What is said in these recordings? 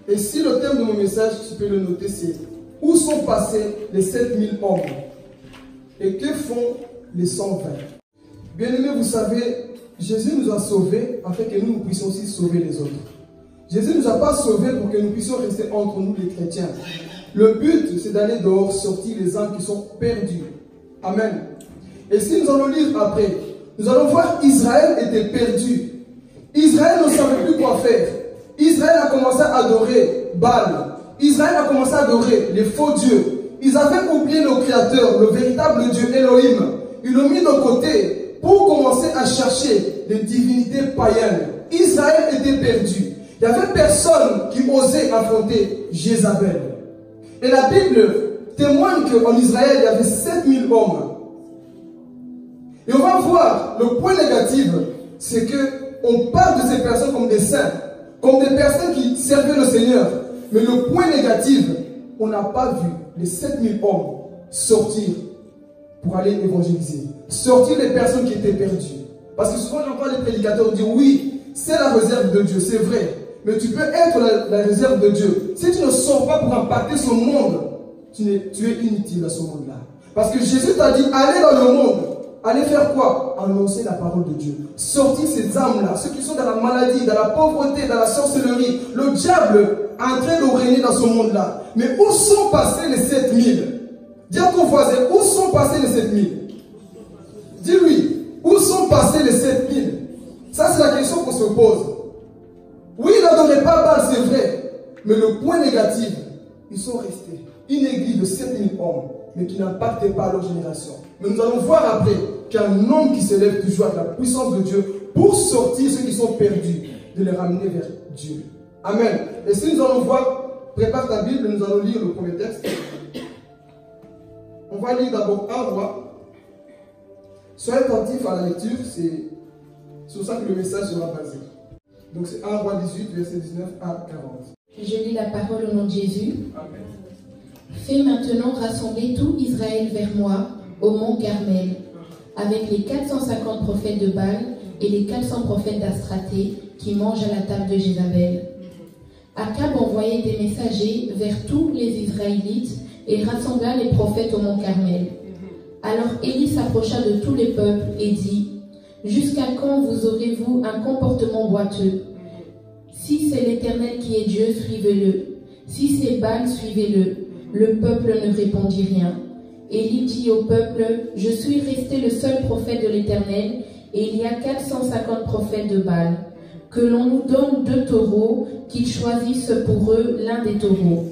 Et si le thème de mon message, tu peux le noter, c'est où sont passés les 7000 hommes et que font les 120? Bien-aimés, vous savez, Jésus nous a sauvés afin que nous puissions aussi sauver les autres. Jésus ne nous a pas sauvés pour que nous puissions rester entre nous les chrétiens. Le but, c'est d'aller dehors, sortir les âmes qui sont perdues. Amen. Et si nous allons lire après, nous allons voir Israël était perdu. Israël ne savait plus quoi faire. Israël a commencé à adorer Baal. Israël a commencé à adorer les faux dieux. Ils avaient oublié le Créateur, le véritable Dieu Elohim. Ils l'ont mis de côté pour commencer à chercher les divinités païennes. Israël était perdu. Il n'y avait personne qui osait affronter Jézabel. Et la Bible témoigne qu'en Israël, il y avait 7000 hommes. Et on va voir, le point négatif, c'est qu'on parle de ces personnes comme des saints, comme des personnes qui servaient le Seigneur. Mais le point négatif, on n'a pas vu les 7000 hommes sortir pour aller évangéliser. Sortir les personnes qui étaient perdues. Parce que souvent j'entends les prédicateurs dire oui, c'est la réserve de Dieu, c'est vrai. Mais tu peux être la réserve de Dieu. Si tu ne sors pas pour impacter ce monde, tu es inutile à ce monde-là. Parce que Jésus t'a dit, allez dans le monde. Allez faire quoi? Annoncer la parole de Dieu. Sortir ces âmes-là, ceux qui sont dans la maladie, dans la pauvreté, dans la sorcellerie. Le diable est en train de régner dans ce monde-là. Mais où sont passés les 7000? Dis à ton voisin, où sont passés les 7000? Dis-lui, où sont passés les 7000? Ça, c'est la question qu'on se pose. Oui, ils n'adoraient pas Baal, c'est vrai. Mais le point négatif, ils sont restés. Une église de 7000 hommes, mais qui n'impactait pas leur génération. Mais nous allons voir après qu'il y a un homme qui s'élève toujours avec la puissance de Dieu pour sortir ceux qui sont perdus, de les ramener vers Dieu. Amen. Et si nous allons voir, prépare ta Bible, nous allons lire le premier texte. On va lire d'abord 1 roi. Soyez attentifs à la lecture, c'est sur ça que le message sera basé. Donc c'est 1 roi 18, verset 19 à 40. Je lis la parole au nom de Jésus. Amen. Fais maintenant rassembler tout Israël vers moi, au mont Carmel, avec les 450 prophètes de Baal et les 400 prophètes d'Astraté qui mangent à la table de Jézabel. Akab envoyait des messagers vers tous les Israélites et rassembla les prophètes au mont Carmel. Alors Élie s'approcha de tous les peuples et dit, « Jusqu'à quand vous aurez-vous un comportement boiteux? Si c'est l'Éternel qui est Dieu, suivez-le. Si c'est Baal, suivez-le. » Le peuple ne répondit rien. Élie dit au peuple, « Je suis resté le seul prophète de l'Éternel, et il y a 450 prophètes de Baal. Que l'on nous donne 2 taureaux, qu'ils choisissent pour eux l'un des taureaux.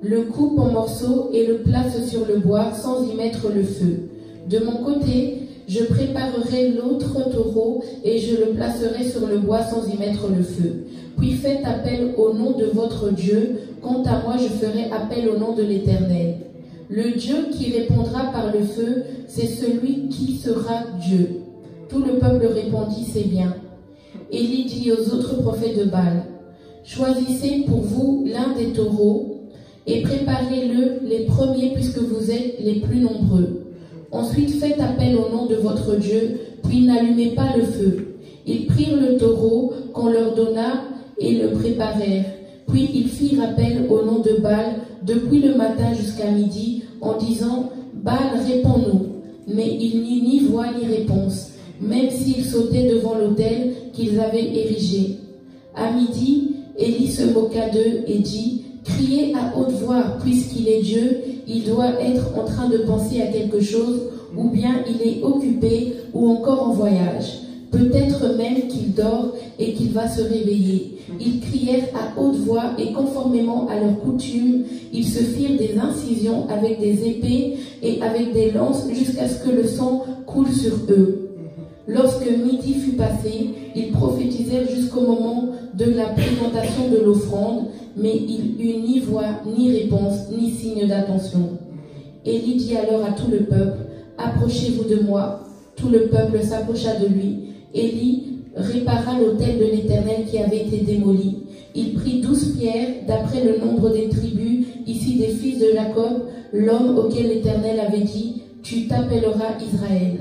Le coupe en morceaux et le place sur le bois sans y mettre le feu. De mon côté, je préparerai l'autre taureau et je le placerai sur le bois sans y mettre le feu. Puis faites appel au nom de votre Dieu. Quant à moi, je ferai appel au nom de l'Éternel. Le Dieu qui répondra par le feu, c'est celui qui sera Dieu. » Tout le peuple répondit, « C'est bien. » Élie dit aux autres prophètes de Baal, « Choisissez pour vous l'un des taureaux et préparez-le les premiers puisque vous êtes les plus nombreux. Ensuite faites appel au nom de votre Dieu, puis n'allumez pas le feu. » Ils prirent le taureau qu'on leur donna et le préparèrent. Puis ils firent appel au nom de Baal depuis le matin jusqu'à midi en disant « Baal, réponds-nous » Mais il n'y eut ni voix ni réponse, même s'ils sautaient devant l'autel qu'ils avaient érigé. À midi, Élie se moqua d'eux et dit « Criez à haute voix, puisqu'il est Dieu, il doit être en train de penser à quelque chose, ou bien il est occupé ou encore en voyage. Peut-être même qu'il dort et qu'il va se réveiller. » Ils crièrent à haute voix et conformément à leur coutume, ils se firent des incisions avec des épées et avec des lances jusqu'à ce que le sang coule sur eux. Lorsque midi fut passé, ils prophétisèrent jusqu'au moment de la présentation de l'offrande, mais il eut ni voix, ni réponse, ni signe d'attention. Élie dit alors à tout le peuple, « Approchez-vous de moi. » Tout le peuple s'approcha de lui. Élie répara l'autel de l'Éternel qui avait été démoli. Il prit 12 pierres, d'après le nombre des tribus, ici des fils de Jacob, l'homme auquel l'Éternel avait dit, « Tu t'appelleras Israël. »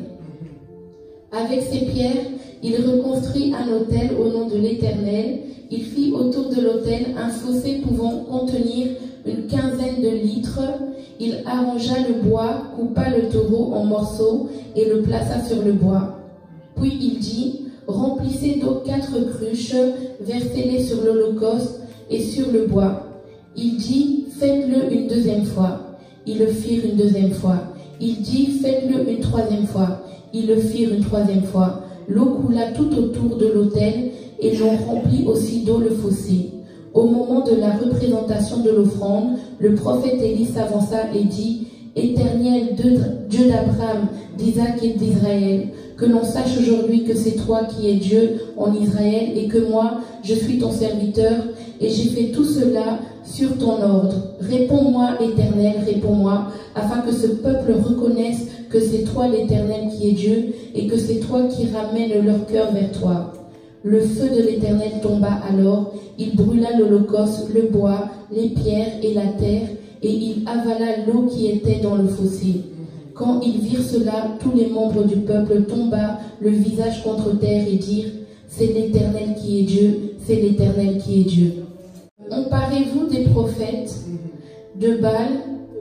Avec ces pierres, Il reconstruit un autel au nom de l'Éternel. Il fit autour de l'autel un fossé pouvant contenir une quinzaine de litres. Il arrangea le bois, coupa le taureau en morceaux et le plaça sur le bois. Puis il dit, remplissez d'eau 4 cruches, versez-les sur l'holocauste et sur le bois. Il dit, faites-le une deuxième fois. Ils le firent une deuxième fois. Il dit, faites-le une troisième fois. Ils le firent une troisième fois. L'eau coula tout autour de l'autel et l'on remplit aussi d'eau le fossé. Au moment de la représentation de l'offrande, le prophète Élie s'avança et dit, Éternel, Dieu d'Abraham, d'Isaac et d'Israël, que l'on sache aujourd'hui que c'est toi qui es Dieu en Israël et que moi, je suis ton serviteur et j'ai fait tout cela sur ton ordre. Réponds-moi, Éternel, réponds-moi, afin que ce peuple reconnaisse que c'est toi l'Éternel qui est Dieu et que c'est toi qui ramènes leur cœur vers toi. Le feu de l'Éternel tomba alors, il brûla l'holocauste, le bois, les pierres et la terre, et il avala l'eau qui était dans le fossé. Quand ils virent cela, tous les membres du peuple tombèrent le visage contre terre et dirent, c'est l'Éternel qui est Dieu, c'est l'Éternel qui est Dieu. Emparez-vous des prophètes de Baal,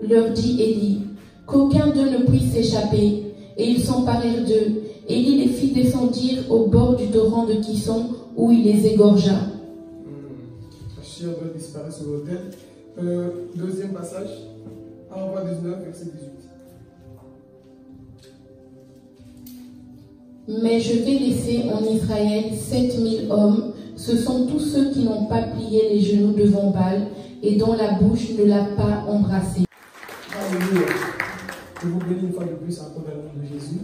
leur dit Élie, qu'aucun d'eux ne puisse s'échapper. Et ils s'emparèrent d'eux. Élie les fit descendir au bord du torrent de Kison, où il les égorgea. Chien doit disparaître sur l'autel. Deuxième passage, Envoi 19, verset 18. Mais je vais laisser en Israël 7000 hommes. Ce sont tous ceux qui n'ont pas plié les genoux devant Baal et dont la bouche ne l'a pas embrassé. Alléluia. Je vous bénis une fois de plus encore dans le nom de Jésus.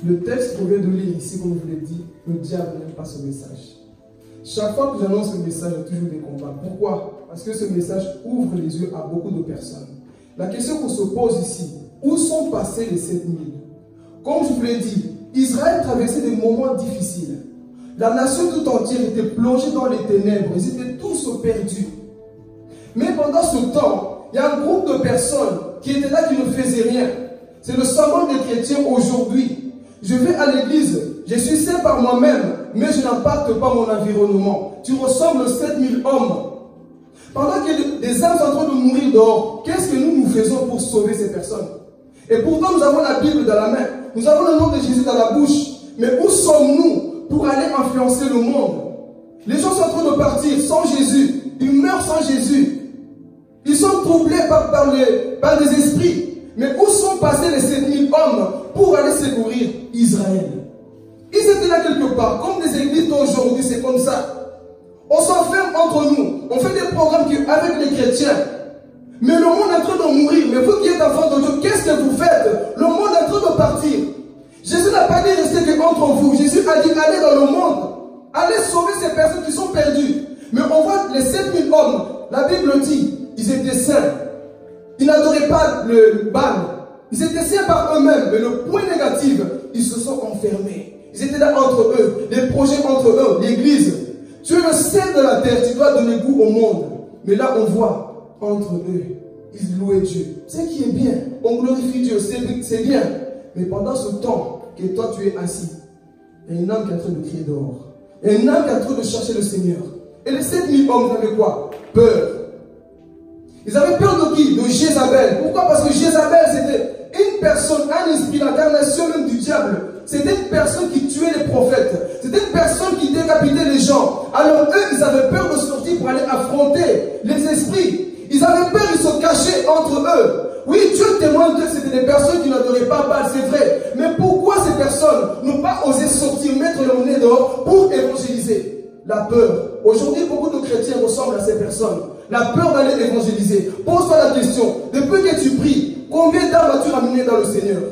Le texte qu'on vient de lire ici, comme je vous l'ai dit, le diable n'aime pas ce message. Chaque fois que j'annonce ce message, il y a toujours des combats. Pourquoi? Parce que ce message ouvre les yeux à beaucoup de personnes. La question qu'on se pose ici, où sont passés les 7000? Comme je vous l'ai dit, Israël traversait des moments difficiles. La nation tout entière était plongée dans les ténèbres. Ils étaient tous perdus. Mais pendant ce temps, il y a un groupe de personnes qui étaient là, qui ne faisaient rien. C'est le symbole des chrétiens aujourd'hui. Je vais à l'église, je suis saint par moi-même, mais je n'impacte pas mon environnement. Tu ressembles à 7000 hommes. Pendant que des âmes sont en train de mourir dehors, qu'est-ce que nous faisons pour sauver ces personnes? Et pourtant, nous avons la Bible dans la main. Nous avons le nom de Jésus dans la bouche. Mais où sommes-nous pour aller influencer le monde? Les gens sont en train de partir sans Jésus. Ils meurent sans Jésus. Ils sont troublés par des esprits. Mais où sont passés les 7000 hommes pour aller secourir Israël? Ils étaient là quelque part. Comme des églises d'aujourd'hui, c'est comme ça. On s'enferme entre nous. On fait des programmes avec les chrétiens. Mais le monde est en train de mourir. Mais vous qui êtes enfants de Dieu, qu'est-ce que vous faites? Le monde est en train de partir. Jésus n'a pas dit rester entre vous. Jésus a dit allez dans le monde. Allez sauver ces personnes qui sont perdues. Mais on voit les 7000 hommes. La Bible dit, ils étaient saints. Ils n'adoraient pas le Baal. Ils étaient saints par eux-mêmes. Mais le point négatif, ils se sont enfermés. Ils étaient là entre eux. Les projets entre eux. L'église. Tu es le sel de la terre. Tu dois donner goût au monde. Mais là, on voit entre eux. Ils louaient Dieu. C'est qui est bien. On glorifie Dieu. C'est bien. Mais pendant ce temps que toi tu es assis, il y a une âme qui est en train de crier dehors. Il y a une âme qui est en train de chercher le Seigneur. Et les 7000 hommes, ils avaient quoi? Peur. Ils avaient peur de qui? De Jézabel. Pourquoi? Parce que Jézabel, c'était une personne, un esprit, l'incarnation même du diable. C'était une personne qui tuait les prophètes. C'était une personne qui décapitait les gens. Alors eux, ils avaient peur de sortir pour aller affronter les esprits. Ils avaient peur, ils se cachaient entre eux. Oui, Dieu témoigne que c'était des personnes qui n'adoraient pas Baal, c'est vrai. Mais pourquoi ces personnes n'ont pas osé sortir, mettre leur nez dehors pour évangéliser? La peur. Aujourd'hui, beaucoup de chrétiens ressemblent à ces personnes. La peur d'aller évangéliser. Pose-toi la question. Depuis que tu pries, combien d'âmes as-tu ramené dans le Seigneur?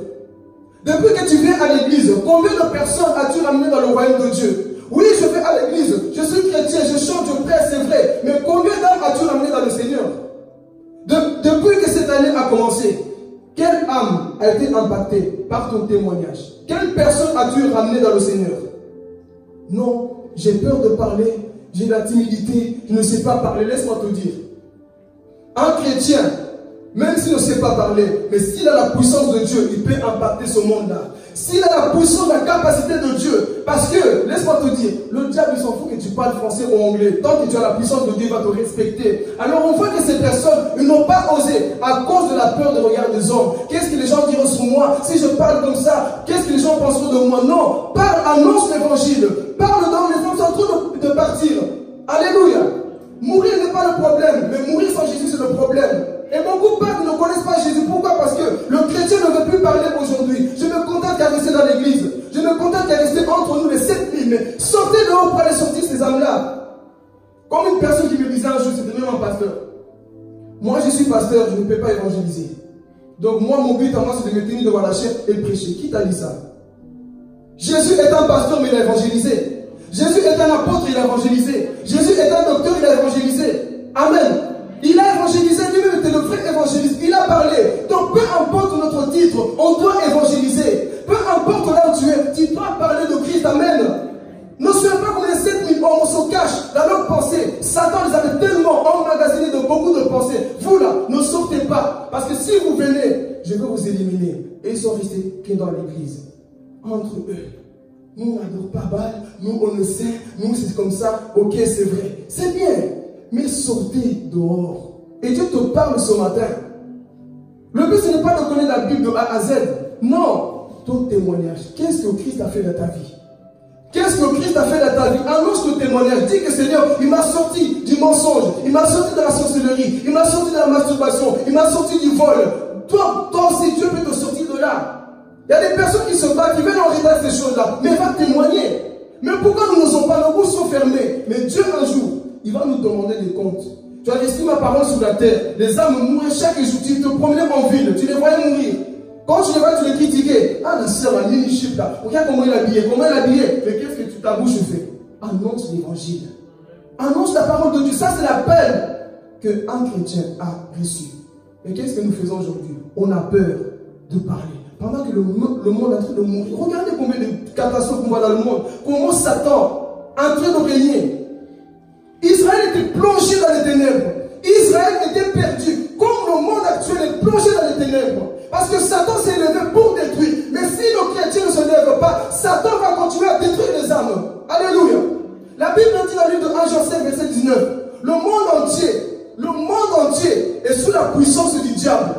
Depuis que tu viens à l'église, combien de personnes as-tu ramené dans le royaume de Dieu? Oui, je vais à l'église, je suis chrétien, je chante, je prêche, c'est vrai. Mais combien d'âmes as-tu ramené dans le Seigneur? Depuis que cette année a commencé, quelle âme a été impactée par ton témoignage? Quelle personne as-tu ramené dans le Seigneur? Non, j'ai peur de parler, j'ai de la timidité, je ne sais pas parler. Laisse-moi te dire. Un chrétien, même s'il ne sait pas parler, mais s'il a la puissance de Dieu, il peut impacter ce monde-là. s'il a la puissance, la capacité de Dieu, parce que, laisse-moi te dire, le diable il s'en fout que tu parles français ou anglais, tant que tu as la puissance de Dieu, il va te respecter. Alors on voit que ces personnes, ils n'ont pas osé, à cause de la peur de regard des hommes. Qu'est-ce que les gens diront sur moi? Si je parle comme ça, qu'est-ce que les gens penseront de moi? Non, parle, annonce l'évangile, parle dans les gens sont en train de partir. Alléluia. Mourir n'est pas le problème, mais mourir sans Jésus c'est le problème. Et beaucoup ne connaissent pas Jésus. Pourquoi? Parce que le chrétien ne veut plus parler aujourd'hui. Je me contente qu'à rester dans l'église. Je me contente qu'à rester entre nous les 7000. Mais sortez dehors pour aller sortir ces âmes-là. Comme une personne qui me disait un jour, c'était même un pasteur. Moi je suis pasteur, je ne peux pas évangéliser. Donc moi mon but à moi c'est de me tenir devant la chair et prêcher. Qui t'a dit ça? Jésus est un pasteur mais il a évangélisé. Jésus est un apôtre, il a évangélisé. Jésus est un docteur, il a évangélisé. Amen. Il a évangélisé, lui-même était le vrai évangéliste. Il a parlé. Donc peu importe notre titre, on doit évangéliser. Peu importe là où tu es, tu dois parler de Christ. Amen. Ne soyez pas comme les 7000 hommes, on se cache dans leurs pensées. Satan les avait tellement emmagasinés de beaucoup de pensées. Vous là, ne sortez pas. Parce que si vous venez, je vais vous éliminer. Et ils sont restés que dans l'église. Entre eux. Nous, on n'adore pas Baal. Nous, on le sait. Nous, c'est comme ça. Ok, c'est vrai. C'est bien. Mais sortez dehors. Et Dieu te parle ce matin. Le but, ce n'est pas de connaître la Bible de A à Z. Non. Ton témoignage. Qu'est-ce que Christ a fait dans ta vie? Qu'est-ce que Christ a fait dans ta vie? Annonce le témoignage. Dis que Seigneur, il m'a sorti du mensonge. Il m'a sorti de la sorcellerie. Il m'a sorti de la masturbation. Il m'a sorti du vol. Toi aussi, Dieu peut te sortir de là. Il y a des personnes qui se battent, qui veulent en réaliser ces choses-là. Mais va témoigner. Mais pourquoi nous n'osons pas? Nos bouches sont fermées. Mais Dieu, un jour, il va nous demander des comptes. Tu as resté ma parole sur la terre. Les âmes mouraient chaque jour. Tu te promenais en ville. Tu les voyais mourir. Quand tu les vois, tu les critiquais. Ah, la sœur, la mini-chip là. Regarde comment il est habillé. Comment il est habillé. Mais qu'est-ce que ta bouche fait? Annonce l'évangile. Annonce la parole de Dieu. Ça, c'est l'appel qu'un chrétien a reçu. Mais qu'est-ce que nous faisons aujourd'hui? On a peur de parler. Pendant que le monde est en train de mourir. Regardez combien de catastrophes qu'on voit dans le monde. Comment Satan est en train de régner. Israël était plongé dans les ténèbres. Israël était perdu. Comme le monde actuel est plongé dans les ténèbres. Parce que Satan s'est levé pour détruire. Mais si le chrétien ne se lève pas, Satan va continuer à détruire les âmes. Alléluia. La Bible dit dans le livre de 1 Jean 5, verset 19. Le monde entier est sous la puissance du diable.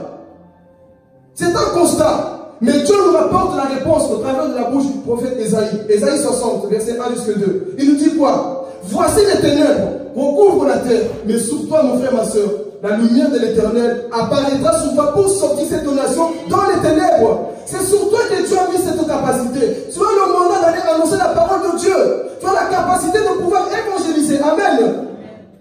C'est un constat. Mais Dieu nous rapporte la réponse au travers de la bouche du prophète Ésaïe. Ésaïe 60, verset 1 jusqu'à 2. Il nous dit quoi? Voici les ténèbres recouvrent la terre. Mais sur toi, mon frère, ma soeur, la lumière de l'Éternel apparaîtra sur toi pour sortir cette nation dans les ténèbres. C'est sur toi que Dieu a mis cette capacité. Tu as le mandat d'aller annoncer la parole de Dieu. Tu as la capacité de pouvoir évangéliser. Amen.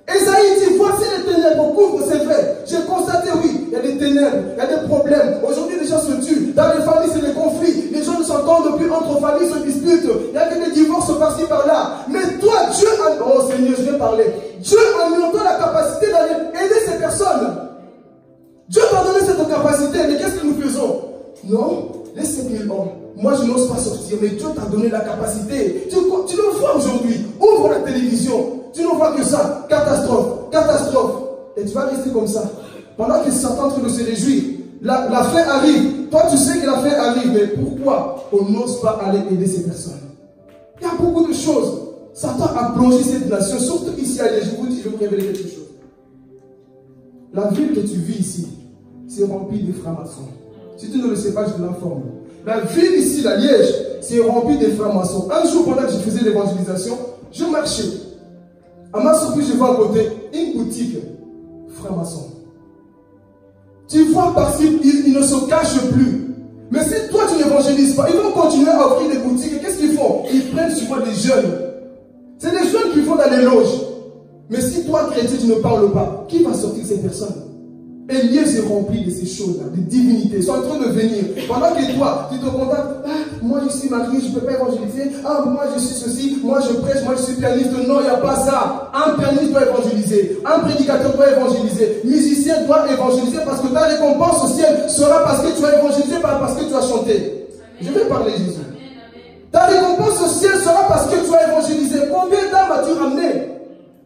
Ésaïe dit, voici les ténèbres couvrent, c'est vrai. J'ai constaté, oui, il y a des ténèbres, il y a des problèmes. Aujourd'hui, les gens se tuent. Dans les familles, c'est des conflits. Les gens ne s'entendent plus, entre familles se disputent. Il y a que des divorces par-ci, par-là. Mais toi, Dieu a... Oh Seigneur, je vais parler. Dieu a mis en toi la capacité d'aller aider ces personnes. Dieu t'a donné cette capacité. Mais qu'est-ce que nous faisons? Non, les 5000 hommes. Moi, je n'ose pas sortir, mais Dieu t'a donné la capacité. Tu le vois aujourd'hui. Ouvre la télévision. Tu ne vois que ça. Catastrophe. Catastrophe. Et tu vas rester comme ça. Pendant que Satan est en train de se réjouir. La fin arrive. Toi, tu sais que la fin arrive. Mais pourquoi on n'ose pas aller aider ces personnes? Il y a beaucoup de choses. Satan a plongé cette nation. Surtout ici à Liège. Je vous dis, je vais vous révéler quelque chose. La ville que tu vis ici, c'est rempli de francs-maçons. Si tu ne le sais pas, je te l'informe. La ville ici, la Liège, c'est rempli de francs-maçons. Un jour, pendant que je faisais l'évangélisation, je marchais. À ma surprise, je vois à côté une boutique franc-maçon. Tu vois parce qu'ils ne se cachent plus. Mais si toi, tu n'évangélises pas, ils vont continuer à ouvrir des boutiques. Et qu'est-ce qu'ils font? Ils prennent souvent des jeunes. C'est des jeunes qui vont dans les loges. Mais si toi, chrétien, tu ne parles pas, qui va sortir ces personnes? Et Liège est rempli de ces choses-là, des divinités. Ils sont en train de venir. Pendant que toi, tu te contactes, ah, moi je suis marié, je ne peux pas évangéliser. Ah, moi je suis ceci, moi je prêche, moi je suis pianiste. Non, il n'y a pas ça. Un pianiste doit évangéliser. Un prédicateur doit évangéliser. Musicien doit évangéliser parce que ta récompense au ciel sera parce que tu as évangélisé, pas parce que tu as chanté. Je vais parler Jésus. Ta récompense au ciel sera parce que tu as évangélisé. Combien d'âmes as-tu ramené?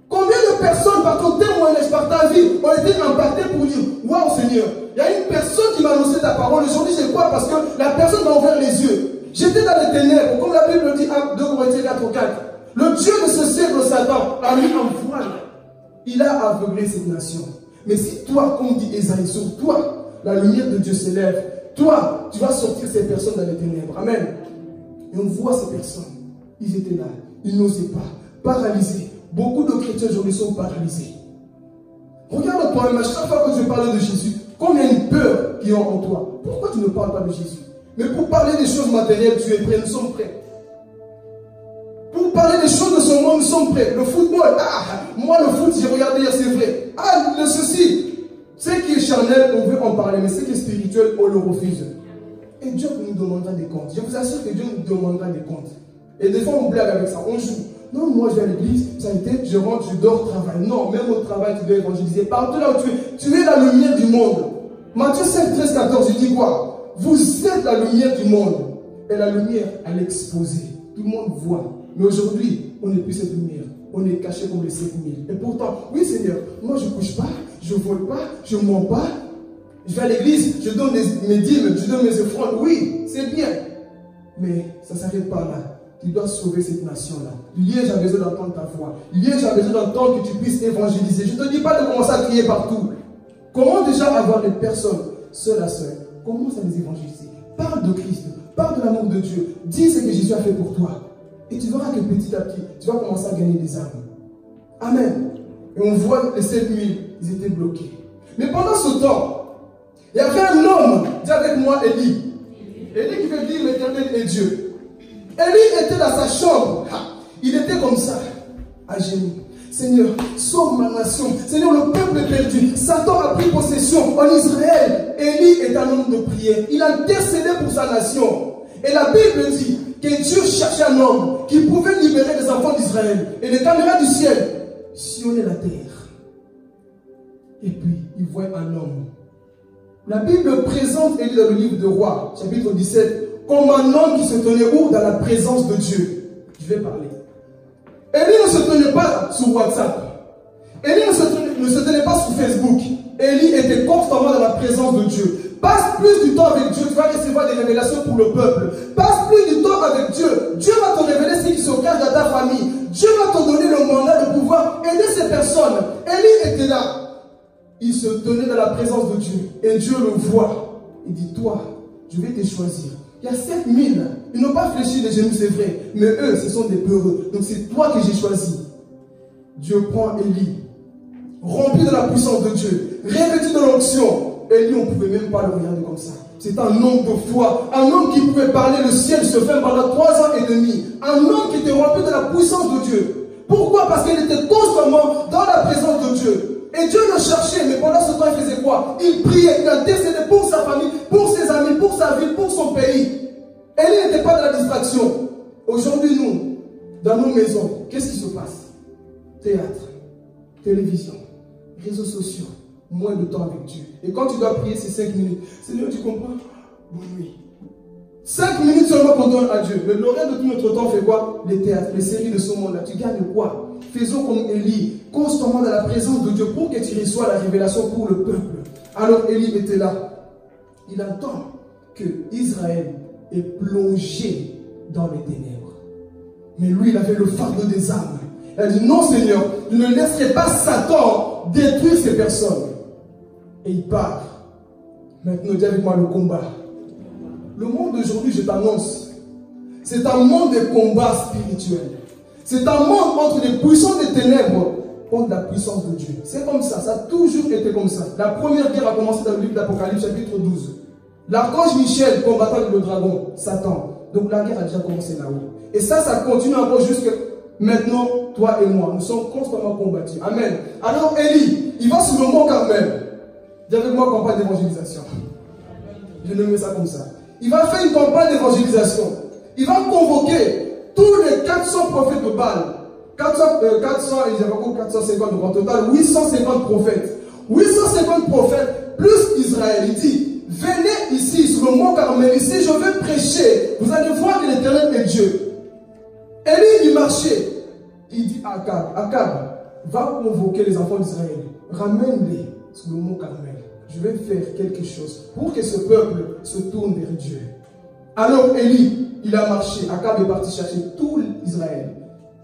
Combien de personnes par ton témoignage, par ta vie, ont été impactées pour dire, waouh Seigneur, il y a une personne qui m'a annoncé ta parole. Aujourd'hui, je crois parce que la personne m'a ouvert les yeux. J'étais dans les ténèbres, comme la Bible dit, 2 Corinthiens 4:4. Le Dieu de ce siècle, Satan, a mis un voile. Il a aveuglé cette nation. Mais si toi, comme dit Esaïe, sur toi, la lumière de Dieu s'élève, toi, tu vas sortir ces personnes dans les ténèbres. Amen. Et on voit ces personnes. Ils étaient là. Ils n'osaient pas. Paralysés. Beaucoup de chrétiens aujourd'hui sont paralysés. Regarde toi-même, à chaque fois que je parle de Jésus, combien de peur qui ont en toi. Pourquoi tu ne parles pas de Jésus? Mais pour parler des choses matérielles, tu es prêt, nous sommes prêts. Pour parler des choses de ce monde, nous sommes prêts. Le football, moi le foot, j'ai regardé hier, c'est vrai. Le ceci, ce qui est charnel, on veut en parler, mais ce qui est spirituel, on le refuse. Et Dieu nous demandera des comptes. Je vous assure que Dieu nous demandera des comptes. Et des fois, on blague avec ça, on joue. Non, moi je vais à l'église, ça a été, je rentre, je dors, travaille. Non, même au travail, tu dois évangéliser. Partout là où tu es la lumière du monde. Matthieu 5, 13, 14, il dit quoi? Vous êtes la lumière du monde. Et la lumière, elle est exposée. Tout le monde voit. Mais aujourd'hui, on n'est plus cette lumière. On est caché comme les 7000. Et pourtant, oui Seigneur, moi je ne couche pas, je ne vole pas, je ne mens pas. Je vais à l'église, je donne mes dîmes, je donne mes offrandes. Oui, c'est bien. Mais ça ne s'arrête pas là. Tu dois sauver cette nation-là. Liège a besoin d'entendre ta voix. Liège a besoin d'entendre que tu puisses évangéliser. Je ne te dis pas de commencer à crier partout. Comment déjà avoir des personnes seules à seules? Commence à les évangéliser. Parle de Christ. Parle de l'amour de Dieu. Dis ce que Jésus a fait pour toi. Et tu verras que petit à petit, tu vas commencer à gagner des âmes. Amen. Et on voit les 7000, ils étaient bloqués. Mais pendant ce temps, il y avait un homme, dis avec moi Élie. Élie qui veut dire l'Éternel est Dieu. Élie était dans sa chambre. Il était comme ça, à genoux. Seigneur, sauve ma nation. Seigneur, le peuple est perdu. Satan a pris possession en Israël. Élie est un homme de prière. Il a intercédé pour sa nation. Et la Bible dit que Dieu cherchait un homme qui pouvait libérer les enfants d'Israël. Et les caméras du ciel sillonnaient la terre. Et puis, il voit un homme. La Bible présente Élie dans le livre de Rois, chapitre 17, comme un homme qui se tenait où? Dans la présence de Dieu. Je vais parler. Élie ne se tenait pas sur WhatsApp. Élie ne se tenait pas sur Facebook. Élie était constamment dans la présence de Dieu. Passe plus du temps avec Dieu, tu vas recevoir des révélations pour le peuple. Passe plus du temps avec Dieu. Dieu va te révéler ce qui se cache dans ta famille. Dieu va te donner le mandat de pouvoir aider ces personnes. Élie était là. Il se tenait dans la présence de Dieu. Et Dieu le voit. Il dit, toi, je vais te choisir. Il y a 7000. Ils n'ont pas fléchi les genoux, c'est vrai. Mais eux, ce sont des peureux. Donc c'est toi que j'ai choisi. Dieu prend Élie, rempli de la puissance de Dieu, revêtu de l'onction. Élie, on ne pouvait même pas le regarder comme ça. C'est un homme de foi. Un homme qui pouvait parler, le ciel se ferme pendant 3 ans et demi. Un homme qui était rempli de la puissance de Dieu. Pourquoi? Parce qu'il était constamment dans la présence de Dieu. Et Dieu le cherchait, mais pendant ce temps, il faisait quoi? Il priait, il intercédait pour sa famille, pour ses amis, pour sa ville, pour son pays. Élie n'était pas dans la distraction. Aujourd'hui, nous, dans nos maisons, qu'est-ce qui se passe? Théâtre, télévision, réseaux sociaux, moins de temps avec Dieu. Et quand tu dois prier, c'est 5 minutes. Seigneur, tu comprends? Bonne nuit. 5 minutes seulement qu'on donne à Dieu. Mais le reste de tout notre temps, fait quoi? Les théâtres, les séries de ce monde-là. Tu gagnes quoi? Faisons comme Élie, constamment dans la présence de Dieu pour que tu reçoives la révélation pour le peuple. Alors Élie était là. Il entend que Israël est plongé dans les ténèbres. Mais lui, il avait le fardeau des âmes. Il a dit, non Seigneur, je ne laisserai pas Satan détruire ces personnes. Et il part. Maintenant, dis avec moi le combat. Le monde d'aujourd'hui, je t'annonce, c'est un monde de combat spirituel. C'est un monde entre les puissants des ténèbres contre la puissance de Dieu. C'est comme ça, ça a toujours été comme ça. La première guerre a commencé dans le livre d'Apocalypse, chapitre 12. L'archange Michel combattant le dragon, Satan. Donc la guerre a déjà commencé là-haut. Et ça continue encore jusqu'à maintenant, toi et moi. Nous sommes constamment combattus. Amen. Alors Élie, il va sur le mont Carmel. Dis avec moi campagne d'évangélisation. Je nomme ça comme ça. Il va faire une campagne d'évangélisation. Il va convoquer tous les 400 prophètes de Baal. 400, il y avait encore 450, donc en total 850 prophètes. 850 prophètes plus Israël. Il dit, venez ici sur le mont Carmel, ici je vais prêcher. Vous allez voir que l'Éternel est Dieu. Élie, il marchait. Il dit à Akab, va convoquer les enfants d'Israël. Ramène-les sur le mont Carmel. Je vais faire quelque chose pour que ce peuple se tourne vers Dieu. Alors Élie, il a marché. Akab est parti chercher tout Israël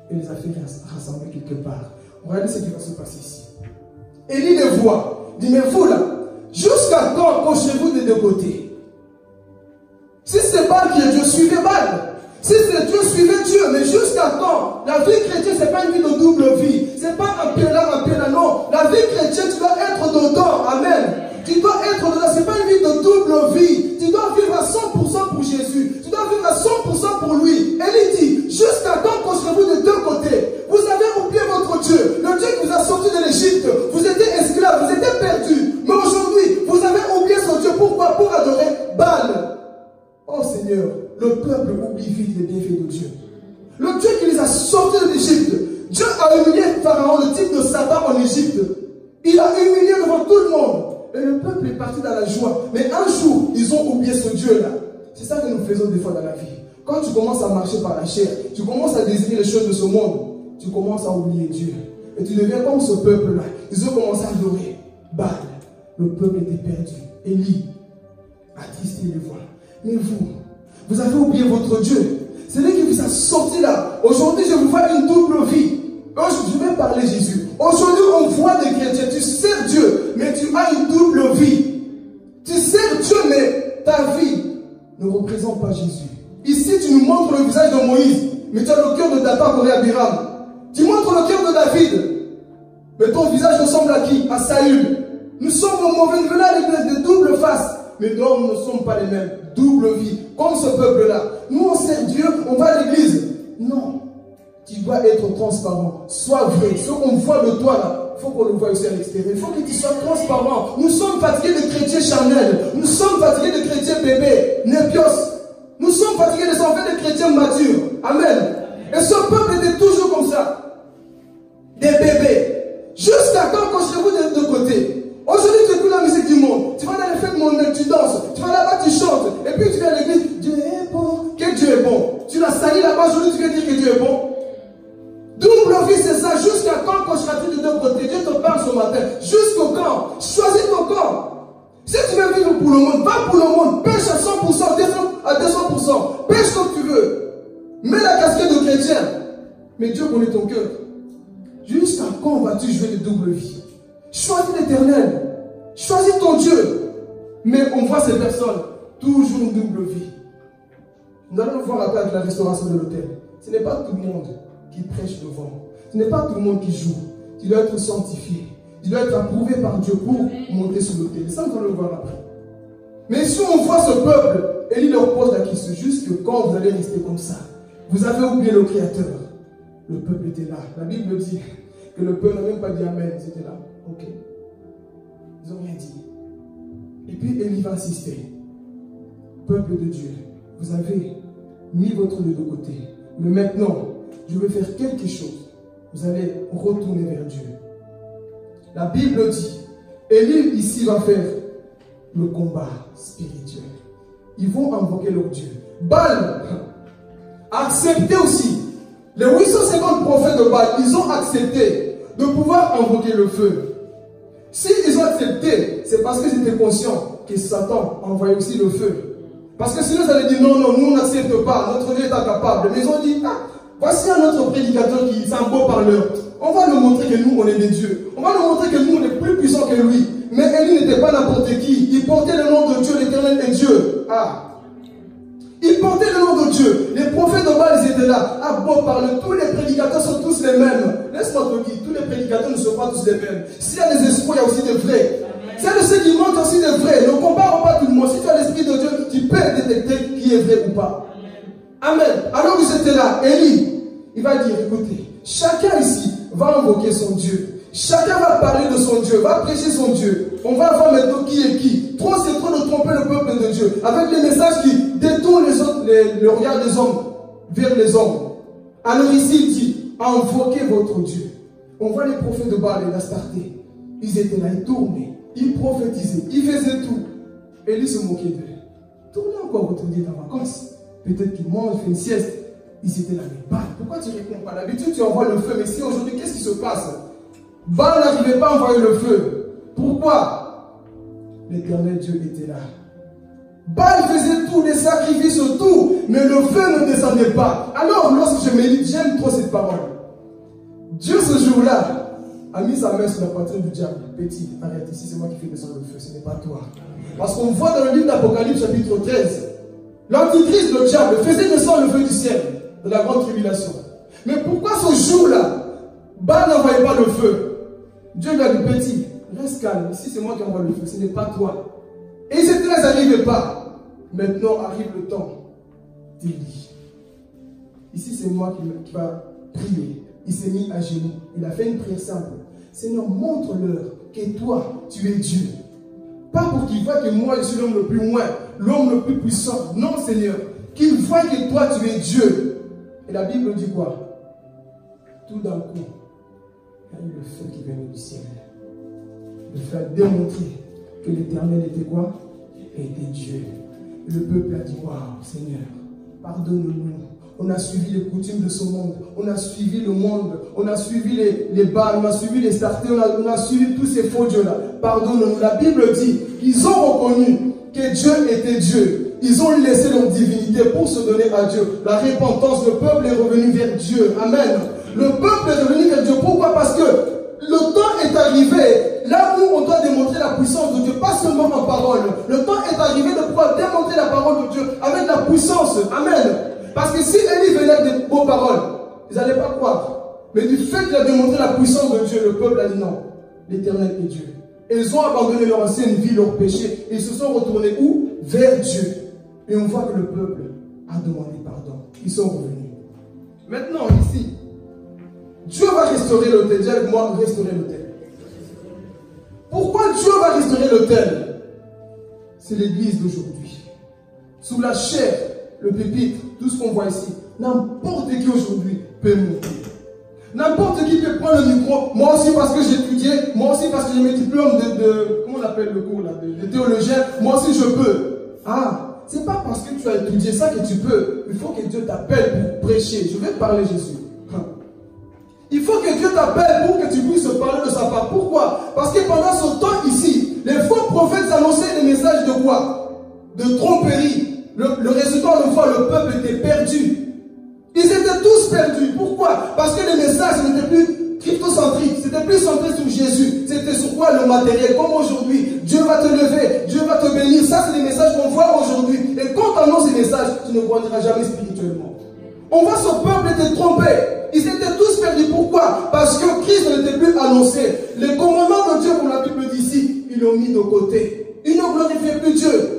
et les a fait rassembler quelque part. Regardez ce qui va se passer ici. Élie les voit. Il dit, mais vous là, jusqu'à quand accrochez-vous des deux côtés? Si c'est Baal qui est Dieu, suivez Baal. Si c'est Dieu, suivez Dieu. Mais jusqu'à quand? La vie chrétienne, ce n'est pas une vie de double vie. Ce n'est pas un pied là, non. La vie chrétienne, tu dois être dedans. Amen. Tu dois être dedans. Ce n'est pas une vie de double vie. Tu dois vivre à 100% pour Jésus. Tu dois vivre à 100% pour lui. Élie dit, jusqu'à quand accrochez-vous des deux côtés? Vous avez oublié votre Dieu. Le Dieu qui vous a sorti de l'Égypte. Vous étiez esclaves, vous étiez perdus. Mais aujourd'hui, vous avez oublié ce Dieu. Pourquoi? Pour adorer Baal. Oh Seigneur, le peuple oublie vite les bienfaits de Dieu. Le Dieu qui les a sortis de l'Égypte. Dieu a humilié Pharaon, le type de Satan en Égypte. Il a humilié devant tout le monde. Et le peuple est parti dans la joie. Mais un jour, ils ont oublié ce Dieu-là. C'est ça que nous faisons des fois dans la vie. Quand tu commences à marcher par la chair, tu commences à désirer les choses de ce monde, tu commences à oublier Dieu. Et tu deviens comme ce peuple-là. Ils ont commencé à adorer Baal. Le peuple était perdu. Élie a attristé les voix. Mais vous avez oublié votre Dieu. C'est lui qui vous a sorti là. Aujourd'hui, je vous vois une double vie. Je vais parler Jésus. Aujourd'hui, on voit des chrétiens. Tu sers Dieu, mais tu as une double vie. Tu sers Dieu, mais ta vie ne représente pas Jésus. Ici, tu nous montres le visage de Moïse, mais tu as le cœur de Dathan, Corée, Abiram. Tu montres le cœur de David, mais ton visage ressemble à qui? À Saül. Nous sommes au mauvais niveau là, avec des doubles faces. Mais non, nous ne sommes pas les mêmes. Double vie. Comme ce peuple-là. Nous, on sert Dieu, on va à l'église. Non. Tu dois être transparent. Sois vrai. Ce qu'on voit de toi là, il faut qu'on le voie aussi à l'extérieur. Il faut que tu sois transparent. Nous sommes fatigués de chrétiens charnels. Nous sommes fatigués de chrétiens bébés, népios. Nous sommes fatigués des enfants de chrétiens matures. Amen. Et ce peuple était toujours comme ça. Des bébés. Jusqu'à quand accrochez-vous des deux côtés? Aujourd'hui, tu écoutes la musique du monde. Tu vas dans les fêtes mondaines, tu danses. Tu vas là-bas, tu chantes. Et puis tu viens à l'église. Dieu est bon. Quel Dieu est bon? Tu l'as sali là-bas, aujourd'hui tu viens dire que Dieu est bon. Double vie, c'est ça. Jusqu'à quand accrocheras-tu des deux côtés? Dieu te parle ce matin. Jusqu'au camp. Choisis ton camp. Si tu veux vivre pour le monde, va pour le monde. Pêche à 100%, à 200%. Pêche comme tu veux. Mets la casquette de chrétien. Mais Dieu connaît ton cœur. Jusqu'à quand vas-tu jouer de double vie? Choisis l'Éternel. Choisis ton Dieu. Mais on voit ces personnes, toujours une double vie. Nous allons voir après avec la restauration de l'autel. Ce n'est pas tout le monde qui prêche devant. Ce n'est pas tout le monde qui joue. Tu dois être sanctifié. Tu dois être approuvé par Dieu pour monter sur l'autel. Ça, nous allons le voir après. Mais si on voit ce peuple, Élie leur pose la question, juste que quand vous allez rester comme ça, vous avez oublié le Créateur. Le peuple était là. La Bible dit que le peuple n'a même pas dit Amen. C'était là. Ok. Ils n'ont rien dit. Et puis Élie va insister. Peuple de Dieu, vous avez mis votre Dieu de côté. Mais maintenant, je vais faire quelque chose. Vous allez retourner vers Dieu. La Bible dit, Élie ici va faire le combat spirituel. Ils vont invoquer leur Dieu. Baal a accepté aussi. Les 850 prophètes de Baal, ils ont accepté de pouvoir invoquer le feu. Si ils ont accepté, c'est parce qu'ils étaient conscients que Satan envoyait aussi le feu. Parce que sinon, ils allaient dire non, nous on n'accepte pas, notre Dieu est incapable. Mais ils ont dit, voici un autre prédicateur qui est un beau parleur. On va lui montrer que nous on est des dieux. On va lui montrer que nous on est plus puissants que lui. Mais Élie n'était pas n'importe qui. Il portait le nom de Dieu, l'Éternel est Dieu. Il portait le nom de Dieu. Les prophètes de Baal, ils étaient là. Beau parler. Tous les prédicateurs sont tous les mêmes. Laisse-moi te dire, tous les prédicateurs ne sont pas tous les mêmes. S'il y a des espoirs, il y a aussi des vrais. S'il y a de ceux qui mentent, aussi des vrais. Ne compare pas tout le monde. Si tu as l'Esprit de Dieu, tu peux détecter qui est vrai ou pas. Amen. Alors ils étaient là. Élie, il va dire, écoutez, chacun ici va invoquer son Dieu. Chacun va parler de son Dieu, va prêcher son Dieu. On va voir maintenant qui est qui. Trop c'est trop de tromper le peuple de Dieu. Avec les messages qui détournent le regard des hommes vers les hommes. Alors ici il dit, invoquez votre Dieu. On voit les prophètes de Baal et d'Astarté. Ils étaient là, ils tournaient, ils prophétisaient, ils faisaient tout. Et lui se moquait d'eux. Tournez encore votre Dieu en vacances. Peut-être qu'ils mangent, ils font une sieste. Ils étaient là, mais Baal, pourquoi tu ne réponds pas? D'habitude tu envoies le feu, mais si aujourd'hui, qu'est-ce qui se passe? Baal n'arrivait pas à envoyer le feu. Pourquoi? L'Éternel Dieu était là. Baal faisait tous les sacrifices, tout, mais le feu ne descendait pas. Alors, lorsque je médite, j'aime trop cette parole. Dieu, ce jour-là, a mis sa main sur la poitrine du diable. Petit, arrête, ici c'est moi qui fais descendre le feu, ce n'est pas toi. Parce qu'on voit dans le livre d'Apocalypse, chapitre 13, l'antichrist, le diable, faisait descendre le feu du ciel, de la grande tribulation. Mais pourquoi ce jour-là, Baal n'envoyait pas le feu? Dieu lui a dit, petit, reste calme, ici c'est moi qui envoie le feu, ce n'est pas toi. Et ces 13 n'arrivaient pas. Maintenant arrive le temps d'Élie. Ici c'est moi qui va prier. Il s'est mis à genoux. Il a fait une prière simple. Seigneur, montre-leur que toi, tu es Dieu. Pas pour qu'ils voient que moi, je suis l'homme le plus loin, l'homme le plus puissant. Non, Seigneur. Qu'ils voient que toi, tu es Dieu. Et la Bible dit quoi? Tout d'un coup, il y a eu le feu qui venait du ciel. Le feu a démontré que l'Éternel était quoi? Était Dieu. Et le peuple a dit, waouh, Seigneur, pardonne-nous. On a suivi les coutumes de ce monde. On a suivi le monde. On a suivi les Baals. On a suivi les Startés. On a suivi tous ces faux dieux-là. Pardonne-nous. La Bible dit qu'ils ont reconnu que Dieu était Dieu. Ils ont laissé leur divinité pour se donner à Dieu. La repentance, le peuple est revenu vers Dieu. Amen. Le peuple est revenu vers Dieu. Pourquoi? Parce que le temps est arrivé. Là où on doit démontrer la puissance de Dieu, pas seulement en parole. Le temps est arrivé de pouvoir démontrer la parole de Dieu avec la puissance. Amen. Parce que si Élie venait avec des beaux paroles, ils n'allaient pas croire. Mais du fait qu'il a démontré la puissance de Dieu, le peuple a dit non, l'Éternel est Dieu. Et ils ont abandonné leur ancienne vie, leur péché, et ils se sont retournés où? Vers Dieu. Et on voit que le peuple a demandé pardon. Ils sont revenus. Maintenant, ici, Dieu va restaurer l'autel. Dis avec moi, restaurer l'autel. Pourquoi Dieu va restaurer l'autel? C'est l'église d'aujourd'hui. Sous la chair, le pupitre, tout ce qu'on voit ici, n'importe qui aujourd'hui peut monter. N'importe qui peut prendre le micro. Moi aussi parce que j'ai étudié, moi aussi parce que j'ai mes diplômes comment on appelle le cours là, de théologien, moi aussi je peux. Ah, c'est pas parce que tu as étudié ça que tu peux. Il faut que Dieu t'appelle pour prêcher. Je vais te parler Jésus. Il faut que Dieu t'appelle pour que tu puisses parler de sa part. Pourquoi? Parce que pendant ce temps ici, les faux prophètes annonçaient des messages de quoi? De tromperie. Le résultat, on le voit, le peuple était perdu. Ils étaient tous perdus. Pourquoi? Parce que les messages n'étaient plus cryptocentriques. C'était plus centré sur Jésus. C'était sur quoi? Le matériel. Comme aujourd'hui, Dieu va te lever, Dieu va te bénir. Ça, c'est les messages qu'on voit aujourd'hui. Et quand tu annonces ces messages, tu ne grandiras jamais spirituellement. On voit ce peuple était trompé. Ils étaient tous perdus. Pourquoi? Parce que Christ n'était plus annoncé. Les commandements de Dieu, comme la Bible dit ici, ils l'ont mis de côté. Ils ne glorifiaient plus Dieu.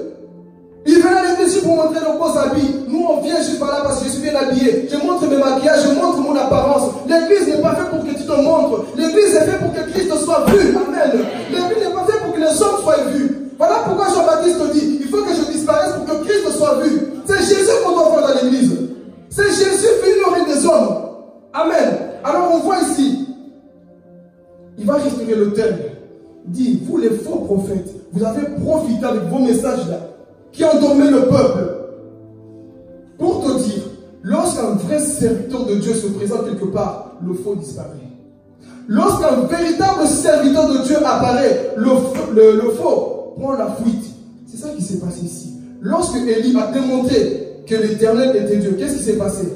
Ils venaient à l'église pour montrer leurs beaux habits. Nous, on vient, je suis pas là parce que je suis bien habillé. Je montre mes maquillages, je montre mon apparence. L'église n'est pas faite pour que tu te montres. L'église est faite pour que Christ soit vu. Amen. L'église n'est pas faite pour que les hommes soient vus. Voilà pourquoi Jean-Baptiste dit, il faut que je disparaisse pour que Christ soit vu. C'est Jésus qu'on doit voir dans l'église. C'est Jésus venu auprès des hommes. Amen. Alors on voit ici, il va restaurer l'autel. Il dit, vous les faux prophètes, vous avez profité avec vos messages là, qui endormaient le peuple. Pour te dire, lorsqu'un vrai serviteur de Dieu se présente quelque part, le faux disparaît. Lorsqu'un véritable serviteur de Dieu apparaît, le faux prend la fuite. C'est ça qui s'est passé ici. Lorsque Élie a démontré que l'Éternel était Dieu, qu'est-ce qui s'est passé?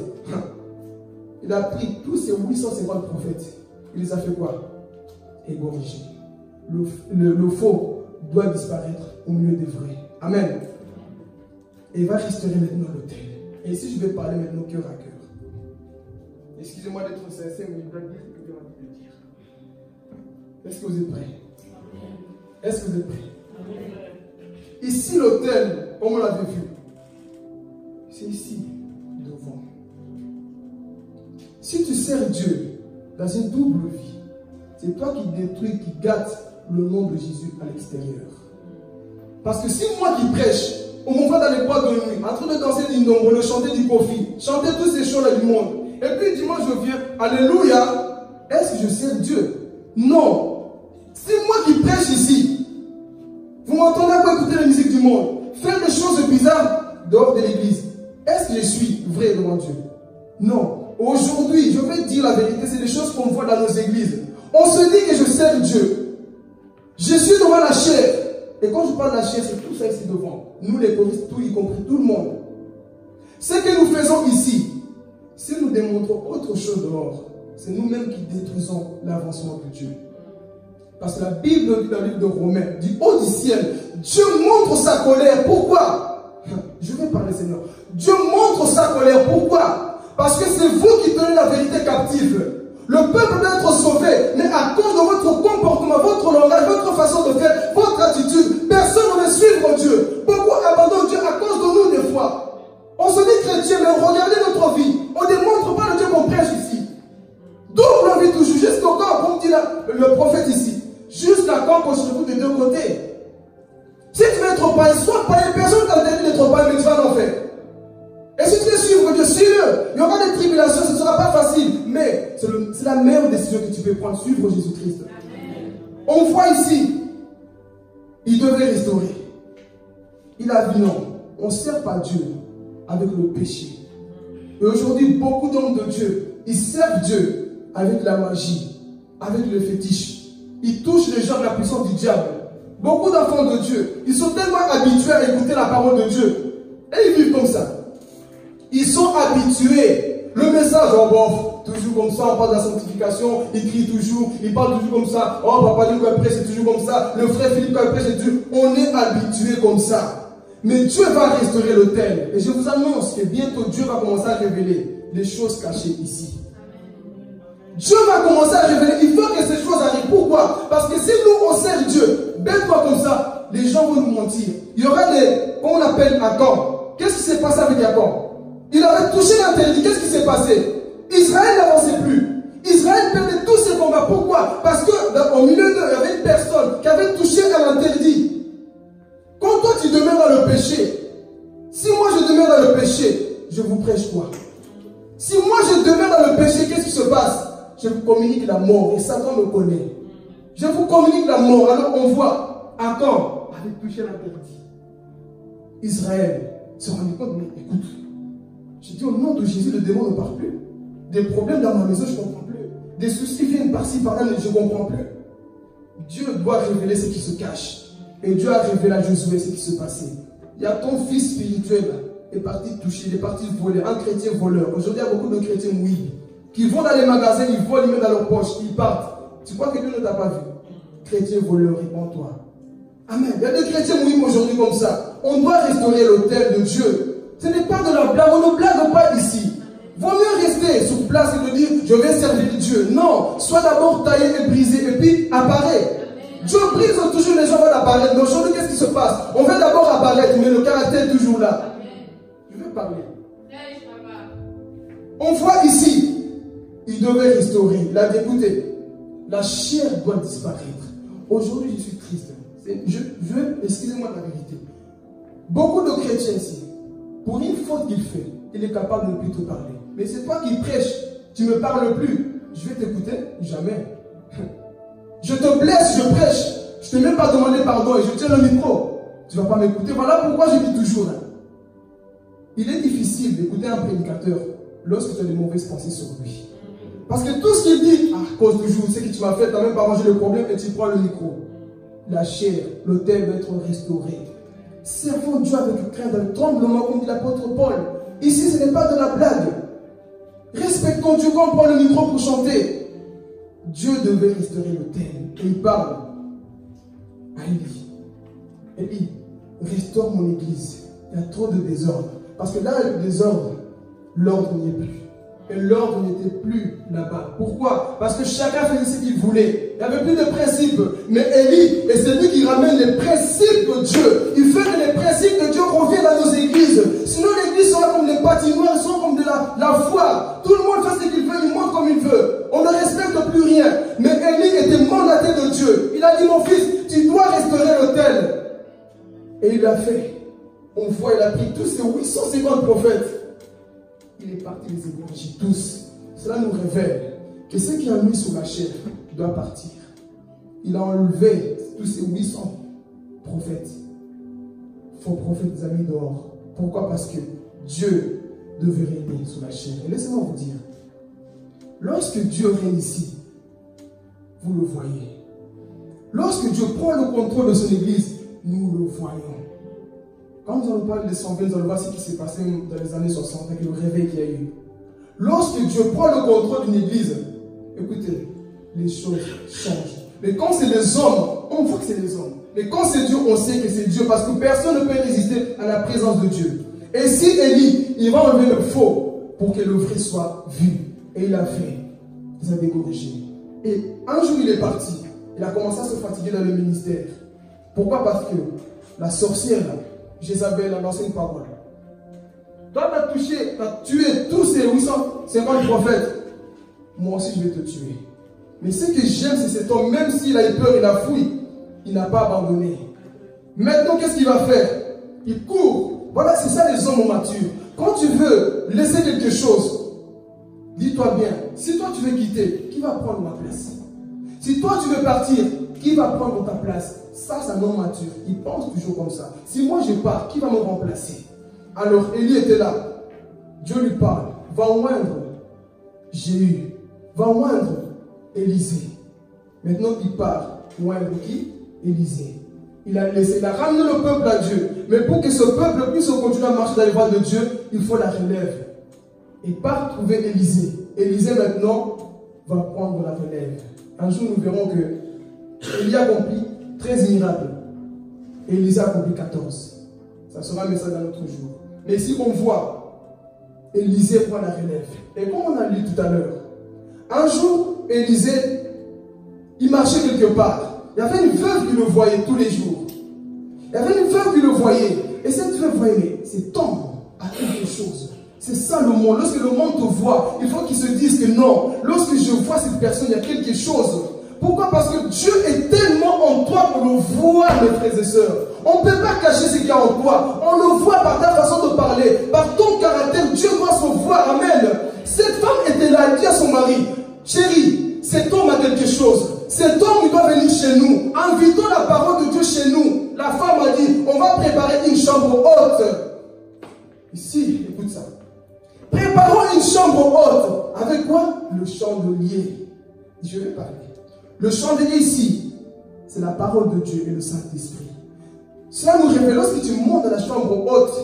Il a pris tous ces 850 prophètes. Il les a fait quoi? Égorger. Le faux doit disparaître au milieu des vrais. Amen. Et il va restaurer maintenant l'autel. Et ici, je vais parler maintenant cœur à cœur. Excusez-moi d'être sincère, mais je dois dire ce que Dieu m'a dit de dire. Est-ce que vous êtes prêts? Est-ce que vous êtes prêts? Ici, l'autel, comme on l'avait vu, c'est ici, devant. Si tu sers Dieu dans une double vie, c'est toi qui détruis, qui gâte le nom de Jésus à l'extérieur. Parce que si moi qui prêche, on m'envoie dans les boîtes de nuit, en train de danser du nombre, de chanter du kofi, chanter toutes ces choses-là du monde, et puis dimanche je viens, alléluia, est-ce que je sers Dieu? Non. Si moi qui prêche ici, vous m'entendez pas écouter la musique du monde, faire des choses bizarres dehors de l'église, est-ce que je suis vrai devant Dieu? Non. Aujourd'hui, je vais dire la vérité, c'est des choses qu'on voit dans nos églises. On se dit que je sers Dieu. Je suis devant la chair. Et quand je parle de la chair, c'est tout ça ici devant. Nous les choristes, tout, y compris tout le monde. Ce que nous faisons ici, si nous démontrons autre chose dehors, c'est nous-mêmes qui détruisons l'avancement de Dieu. Parce que la Bible, dans le livre de Romains, du haut du ciel, Dieu montre sa colère. Pourquoi? Je vais parler, Seigneur. Dieu montre sa colère. Pourquoi? Parce que c'est vous qui tenez la vérité captive. Le peuple doit être sauvé, mais à cause de votre comportement, votre langage, votre façon de faire, votre attitude, personne ne veut suivre Dieu. Beaucoup abandonnent Dieu à cause de nous des fois. On se dit chrétien, mais regardez notre vie. On ne démontre pas le Dieu qu'on prêche ici. Double vie toujours, jusqu'à quand, comme dit le prophète ici, jusqu'à quand qu'on se trouve des deux côtés. Si tu veux être païen, sois païen, personne ne t'interdit d'être païen, mais tu vas en faire. Et si tu veux suivre Dieu, suis-le. Il y aura des tribulations, ce ne sera pas facile. Mais c'est la meilleure décision que tu peux prendre, suivre Jésus-Christ. On voit ici, il devait restaurer. Il a dit non, on ne sert pas Dieu avec le péché. Et aujourd'hui, beaucoup d'hommes de Dieu, ils servent Dieu avec la magie, avec le fétiche. Ils touchent les gens de la puissance du diable. Beaucoup d'enfants de Dieu, ils sont tellement habitués à écouter la parole de Dieu. Et ils vivent comme ça. Ils sont habitués. Le message, oh bof, toujours comme ça, on parle de la sanctification, il crie toujours, il parle toujours comme ça. Oh, papa Luc, après, c'est toujours comme ça. Le frère Philippe, après, c'est toujours. On est habitué comme ça. Mais Dieu va restaurer l'autel. Et je vous annonce que bientôt, Dieu va commencer à révéler les choses cachées ici. Dieu va commencer à révéler. Il faut que ces choses arrivent. Pourquoi? Parce que si nous, on sert Dieu, bête-toi comme ça, les gens vont nous mentir. Il y aura des, qu'on appelle Accord. Qu'est-ce qui s'est passé avec Accord? Il avait touché l'interdit. Qu'est-ce qui s'est passé? Israël n'avançait plus. Israël perdait tous ses combats. Pourquoi? Parce qu'au milieu d'eux, il y avait une personne qui avait touché à l'interdit. Quand toi tu demeures dans le péché, si moi je demeure dans le péché, je vous prêche quoi? Si moi je demeure dans le péché, qu'est-ce qui se passe? Je vous communique la mort, et Satan me connaît. Je vous communique la mort. Alors on voit, Accord avait touché l'interdit. Israël se rendit compte, mais écoute, je dis au nom de Jésus, le démon ne parle plus. Des problèmes dans ma maison, je ne comprends plus. Des soucis viennent par-ci, par-là, mais je ne comprends plus. Dieu doit révéler ce qui se cache. Et Dieu a révélé à Josué ce qui se passait. Il y a ton fils spirituel qui est parti toucher, il est parti voler, un chrétien voleur. Aujourd'hui, il y a beaucoup de chrétiens oui, qui vont dans les magasins, ils volent, ils mettent dans leur poche, ils partent. Tu crois que Dieu ne t'a pas vu? Chrétien voleur, réponds-toi. Amen. Il y a des chrétiens oui aujourd'hui comme ça. On doit restaurer l'autel de Dieu. Ce n'est pas de la blague, on ne blague pas ici. Vaut mieux rester sur place et de dire je vais servir Dieu. Non, sois d'abord taillé et brisé et puis apparaît. Dieu brise toujours les gens vont apparaître. Mais aujourd'hui, qu'est-ce qui se passe? On veut d'abord apparaître, mais le caractère est toujours là. Je vais parler. On voit ici, il devait restaurer. Il a dit écoutez, la chair doit disparaître. Aujourd'hui, je suis triste. Excusez-moi la vérité. Beaucoup de chrétiens ici, pour une faute qu'il fait, il est capable de ne plus te parler. Mais c'est toi qui prêches, tu ne me parles plus. Je vais t'écouter? Jamais. Je te blesse, je prêche. Je ne t'ai même pas demandé pardon et je tiens le micro. Tu ne vas pas m'écouter. Voilà pourquoi je dis toujours là. Il est difficile d'écouter un prédicateur lorsque tu as des mauvaises pensées sur lui. Parce que tout ce qu'il dit, à cause du jour, c'est que tu m'as fait, tu n'as même pas mangé le problème et tu prends le micro. La chair, l'autel va être restauré. Servons Dieu avec crainte, avec tremblement, comme dit l'apôtre Paul. Ici, ce n'est pas de la blague. Respectons Dieu quand on prend le micro pour chanter. Dieu devait restaurer l'autel. Et il parle à Élie. Élie, restaure mon église. Il y a trop de désordre. Parce que là, le désordre, l'ordre n'y est plus. Et l'ordre n'était plus là-bas. Pourquoi? Parce que chacun faisait ce qu'il voulait. Il n'y avait plus de principes. Mais Élie, et c'est lui qui ramène les principes de Dieu. Il fait que les principes de Dieu reviennent dans nos églises. Sinon, l'église sera comme des patinoires, ils sont comme de la foi. Tout le monde fait ce qu'il veut, il monte comme il veut. On ne respecte plus rien. Mais Élie était mandaté de Dieu. Il a dit, mon fils, tu dois restaurer l'autel. Et il l'a fait. On voit, il a pris tous ces 850 prophètes. Il est parti les égorger tous. Cela nous révèle que ce qui a mis sur la chair doit partir. Il a enlevé tous ces 800 prophètes. Faux prophètes, des amis dehors. Pourquoi? Parce que Dieu devait régner sur la chair. Et laissez-moi vous dire, lorsque Dieu règne ici, vous le voyez. Lorsque Dieu prend le contrôle de son église, nous le voyons. Quand nous allons parler des 120, nous allons voir ce qui s'est passé dans les années 60 avec le réveil qu'il y a eu. Lorsque Dieu prend le contrôle d'une église, écoutez, les choses changent. Mais quand c'est les hommes, on voit que c'est les hommes. Mais quand c'est Dieu, on sait que c'est Dieu parce que personne ne peut résister à la présence de Dieu. Et si Élie, il va enlever le faux pour que le vrai soit vu. Et il a fait. Il a décorrigé. Et un jour, il est parti. Il a commencé à se fatiguer dans le ministère. Pourquoi? Parce que la sorcière, Jézabel, a lancé une parole. Toi, tu as tué tous ces 850 prophètes. Moi aussi, je vais te tuer. Mais ce que j'aime, c'est cet homme, même s'il a eu peur, il a fui, il n'a pas abandonné. Maintenant, qu'est-ce qu'il va faire? Il court. Voilà, c'est ça les hommes matures. Quand tu veux laisser quelque chose, dis-toi bien, si toi tu veux quitter, qui va prendre ma place? Si toi tu veux partir, qui va prendre ta place? Ça, c'est un homme mature. Il pense toujours comme ça. Si moi je pars, qui va me remplacer? Alors, Élie était là. Dieu lui parle. Va oindre Jéhu. Va oindre Élisée. Maintenant, il part. Oindre qui? Élisée. Il a ramené le peuple à Dieu. Mais pour que ce peuple puisse continuer à marcher dans les voies de Dieu, il faut la relève. Il part trouver Élisée. Élisée, maintenant, va prendre la relève. Un jour, nous verrons que Élie a accompli 13 miracles. Et Élisée a accompli 14. Ça sera un message d'un autre jour. Mais ici, on voit Élisée prend la relève. Et comme on a lu tout à l'heure, un jour, Élisée, il marchait quelque part. Il y avait une veuve qui le voyait tous les jours. Il y avait une veuve qui le voyait. Et cette veuve voyait, mais cet homme a quelque chose. C'est ça le monde. Lorsque le monde te voit, il faut qu'il se dise que non. Lorsque je vois cette personne, il y a quelque chose. Pourquoi? Parce que Dieu est tellement en toi qu'on le voit, mes frères et sœurs. On ne peut pas cacher ce qu'il y a en toi. On le voit par ta façon de parler, par ton caractère. Dieu doit se voir. Amen. Cette femme était là, elle dit à son mari, chérie, cet homme a quelque chose. Cet homme, il doit venir chez nous. Invitons la parole de Dieu chez nous. La femme a dit, on va préparer une chambre haute. Ici, écoute ça. Préparons une chambre haute. Avec quoi? Le chandelier. Je vais parler. Le chandelier ici, c'est la parole de Dieu et le Saint-Esprit. Cela nous révèle, lorsque tu montes dans la chambre haute,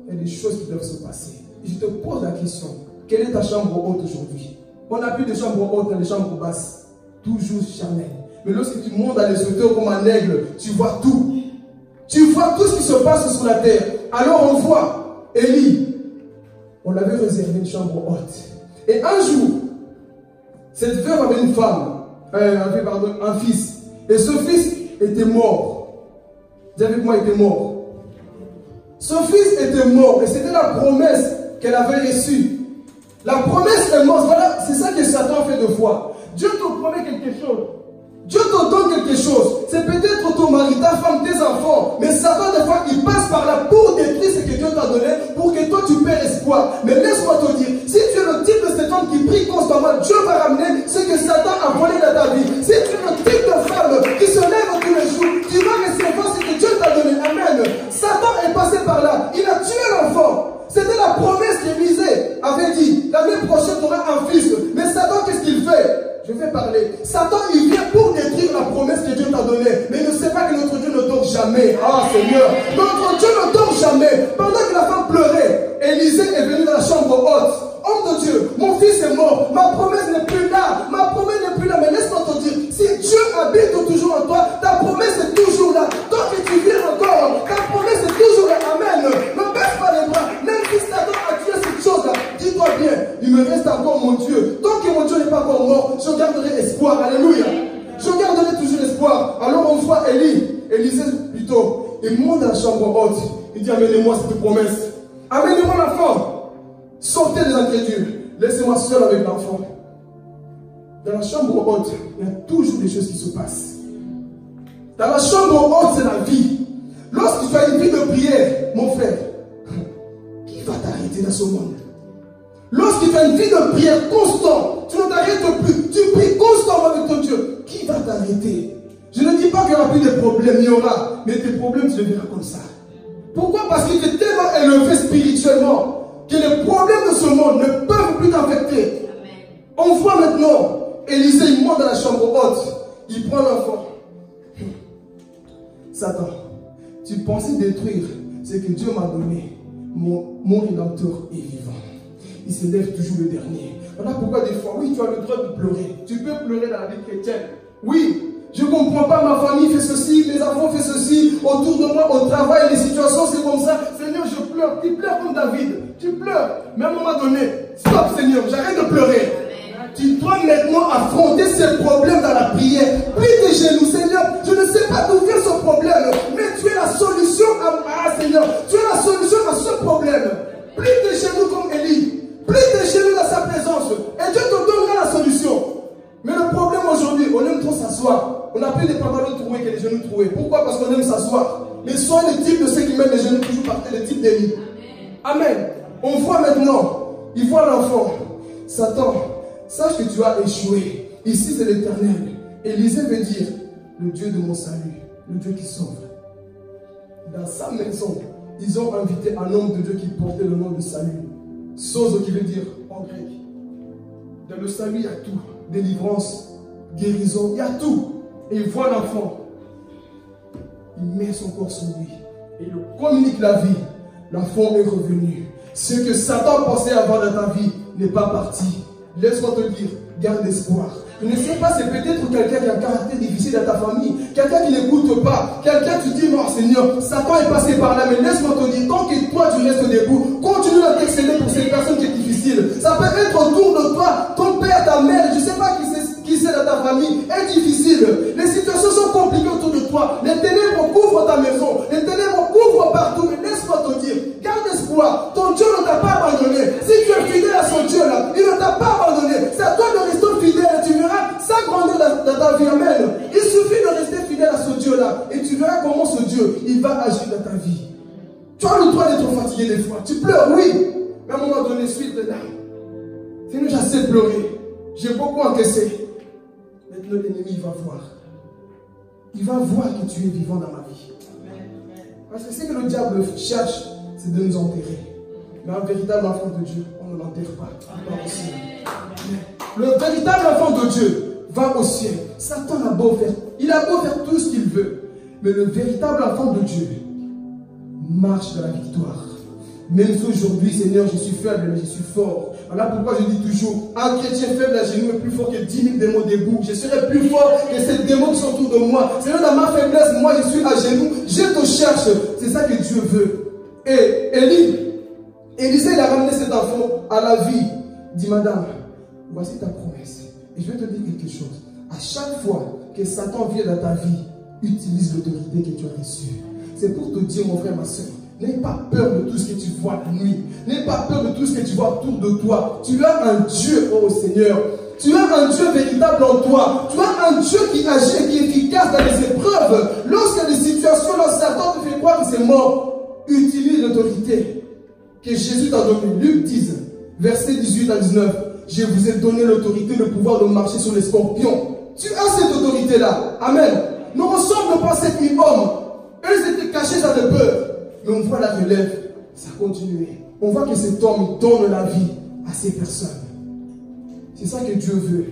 il y a des choses qui doivent se passer. Et je te pose la question, quelle est ta chambre haute aujourd'hui? On n'a plus de chambre haute dans les chambres basses. Toujours charnel. Mais lorsque tu montes dans les hauteurs comme un aigle, tu vois tout. Tu vois tout ce qui se passe sur la terre. Alors on voit Élie. On l'avait réservé une chambre haute. Et un jour, cette veuve avait une femme, un fils. Et ce fils était mort. Vous avez vu comment il était mort? Ce fils était mort. Et c'était la promesse qu'elle avait reçue. La promesse est morte. Voilà, c'est ça que Satan fait deux fois. Dieu te promet quelque chose. Dieu te donne quelque chose. C'est peut-être ton mari, ta femme, tes enfants. Mais Satan, des fois, il passe par là pour détruire ce que Dieu t'a donné, pour que toi, tu perds espoir. Mais laisse-moi te dire, si tu es le type de cet homme qui prie constamment, Dieu va ramener ce que Satan a volé dans ta vie. Si tu es le type de femme qui se lève tous les jours, tu vas recevoir ce que Dieu t'a donné. Amen. Satan est passé par là. Il a tué l'enfant. C'était la promesse qu'Élisée avait dit. L'année prochaine, tu auras un fils. Mais Satan, qu'est-ce qu'il fait? Je vais parler. Satan, il vient pour détruire la promesse que Dieu t'a donnée. Mais il ne sait pas que notre Dieu ne dort jamais. Ah, Seigneur. Notre Dieu ne dort jamais. Pendant que la femme pleurait, Élisée est venu dans la chambre haute. Homme de Dieu, mon fils est mort. Ma promesse n'est plus là. Ma promesse n'est plus là. Mais laisse-moi te dire, si Dieu habite toujours en toi, ta promesse est toujours là. Tant que tu vis encore, ta promesse est toujours là. Amen. Ne baisse pas les bras. Même si Satan a tué cette chose-là, dis-toi bien, il me reste encore mon Dieu. Tant que mon Dieu n'est pas encore mort, je garderai espoir. Alléluia. Je garderai toujours espoir. Alors on voit Élisée plutôt, il monte dans la chambre haute. Il dit, amenez-moi cette promesse. Amenez-moi l'enfant. Sortez des incrédules. Laissez-moi seul avec l'enfant. Dans la chambre haute, il y a toujours des choses qui se passent. Dans la chambre haute, c'est la vie. Lorsque tu as une vie de prière, mon frère, qui va t'arrêter dans ce monde? Lorsque tu as une vie de prière constante, tu ne t'arrêtes plus, tu pries constamment avec ton Dieu, qui va t'arrêter? Je ne dis pas qu'il n'y aura plus de problèmes, il y aura, mais tes problèmes, tu les verras comme ça. Pourquoi? Parce que tu es tellement élevé spirituellement que les problèmes de ce monde ne peuvent plus t'affecter. On voit maintenant, Élisée, il monte dans la chambre haute, il prend l'enfant. Satan, tu pensais détruire ce que Dieu m'a donné. Mon Rédempteur est vivant. Il se lève toujours le dernier. Voilà pourquoi des fois, oui, tu as le droit de pleurer. Tu peux pleurer dans la vie chrétienne. Oui, je ne comprends pas, ma famille fait ceci, mes enfants font ceci, autour de moi, au travail, les situations, c'est comme ça. Seigneur, je pleure. Tu pleures comme David. Tu pleures. Mais à un moment donné, stop Seigneur, j'arrête de pleurer. Tu dois maintenant affronter ces problèmes dans la prière. Plie tes genoux, Seigneur. Je ne sais pas d'où vient ce problème, mais tu es la solution Seigneur. Tu es la solution à ce problème. Plie tes genoux comme Élie. Plie tes genoux dans sa présence. Et Dieu te donnera la solution. Mais le problème aujourd'hui, on aime trop s'asseoir. On a plus des pantalons troués que les genoux troués. Pourquoi? Parce qu'on aime s'asseoir. Mais sois le type de ceux qui mettent les genoux toujours par terre, le type d'Élie. Amen. On voit maintenant, il voit l'enfant. Satan, sache que tu as échoué. Ici c'est l'Éternel. Élisée veut dire le Dieu de mon salut, le Dieu qui sauve. Dans sa maison, ils ont invité un homme de Dieu qui portait le nom de salut. Sozo qui veut dire en grec. Dans le salut, il y a tout. Délivrance, guérison, il y a tout. Et il voit l'enfant. Il met son corps sur lui. Et il communique la vie. L'enfant est revenu. Ce que Satan pensait avoir dans ta vie n'est pas parti. Laisse-moi te dire, garde espoir. Je ne sais pas, c'est peut-être quelqu'un qui a un caractère difficile dans ta famille. Quelqu'un qui n'écoute pas. Quelqu'un qui dit, non Seigneur, Satan est passé par là. Mais laisse-moi te dire, tant que toi tu restes debout, continue à t'exceller pour cette personne qui est difficile. Ça peut être autour de toi, ton père, ta mère, je ne sais pas qui c'est dans ta famille, est difficile. Les situations sont compliquées autour de toi. Les ténèbres couvrent ta maison. Les ténèbres couvrent partout. Mais laisse-moi te dire, garde espoir. Ton Dieu ne t'a pas abandonné. Si tu es fidèle à son Dieu là, il ne t'a pas abandonné. C'est à toi de rester fidèle et tu verras ça grandir dans ta vie. Amen. Il suffit de rester fidèle à ce Dieu là et tu verras comment ce Dieu, il va agir dans ta vie. Tu as le droit d'être fatigué des fois. Tu pleures, oui. Mais à un moment donné, suite de larmes. Seigneur, j'ai assez pleuré. J'ai beaucoup encaissé. Maintenant, l'ennemi va voir. Il va voir que tu es vivant dans ma vie. Parce que ce que le diable cherche, c'est de nous enterrer. Mais un véritable enfant de Dieu, on ne l'enterre pas. Il va au ciel. Le véritable enfant de Dieu va au ciel. Satan a beau faire, il a beau faire tout ce qu'il veut. Mais le véritable enfant de Dieu marche dans la victoire. Même si aujourd'hui, Seigneur, je suis faible, mais je suis fort. Voilà pourquoi je dis toujours, un chrétien faible à genoux est plus fort que 10 000 démons debout. Je serai plus fort que ces démons qui sont autour de moi. Seigneur, dans ma faiblesse, moi je suis à genoux, je te cherche. C'est ça que Dieu veut. Et Élisée, il a ramené cet enfant à la vie. Il dit, madame, voici ta promesse. Et je vais te dire quelque chose. À chaque fois que Satan vient dans ta vie, utilise l'autorité que tu as reçue. C'est pour te dire, mon frère, ma soeur, n'aie pas peur de tout ce que tu vois la nuit. N'aie pas peur de tout ce que tu vois autour de toi. Tu as un Dieu, oh Seigneur. Tu as un Dieu véritable en toi. Tu as un Dieu qui agit, qui est efficace dans les épreuves. Lorsqu'il y a des situations, lorsque Satan te fait croire que c'est mort, utilise l'autorité que Jésus t'a donnée. Luc 10, versets 18 à 19. Je vous ai donné l'autorité, le pouvoir de marcher sur les scorpions. Tu as cette autorité-là. Amen. Ne ressemble pas à 7 000 hommes. Eux étaient cachés dans le peur. Mais on voit la relève, ça continue. On voit que cet homme donne la vie à ces personnes. C'est ça que Dieu veut.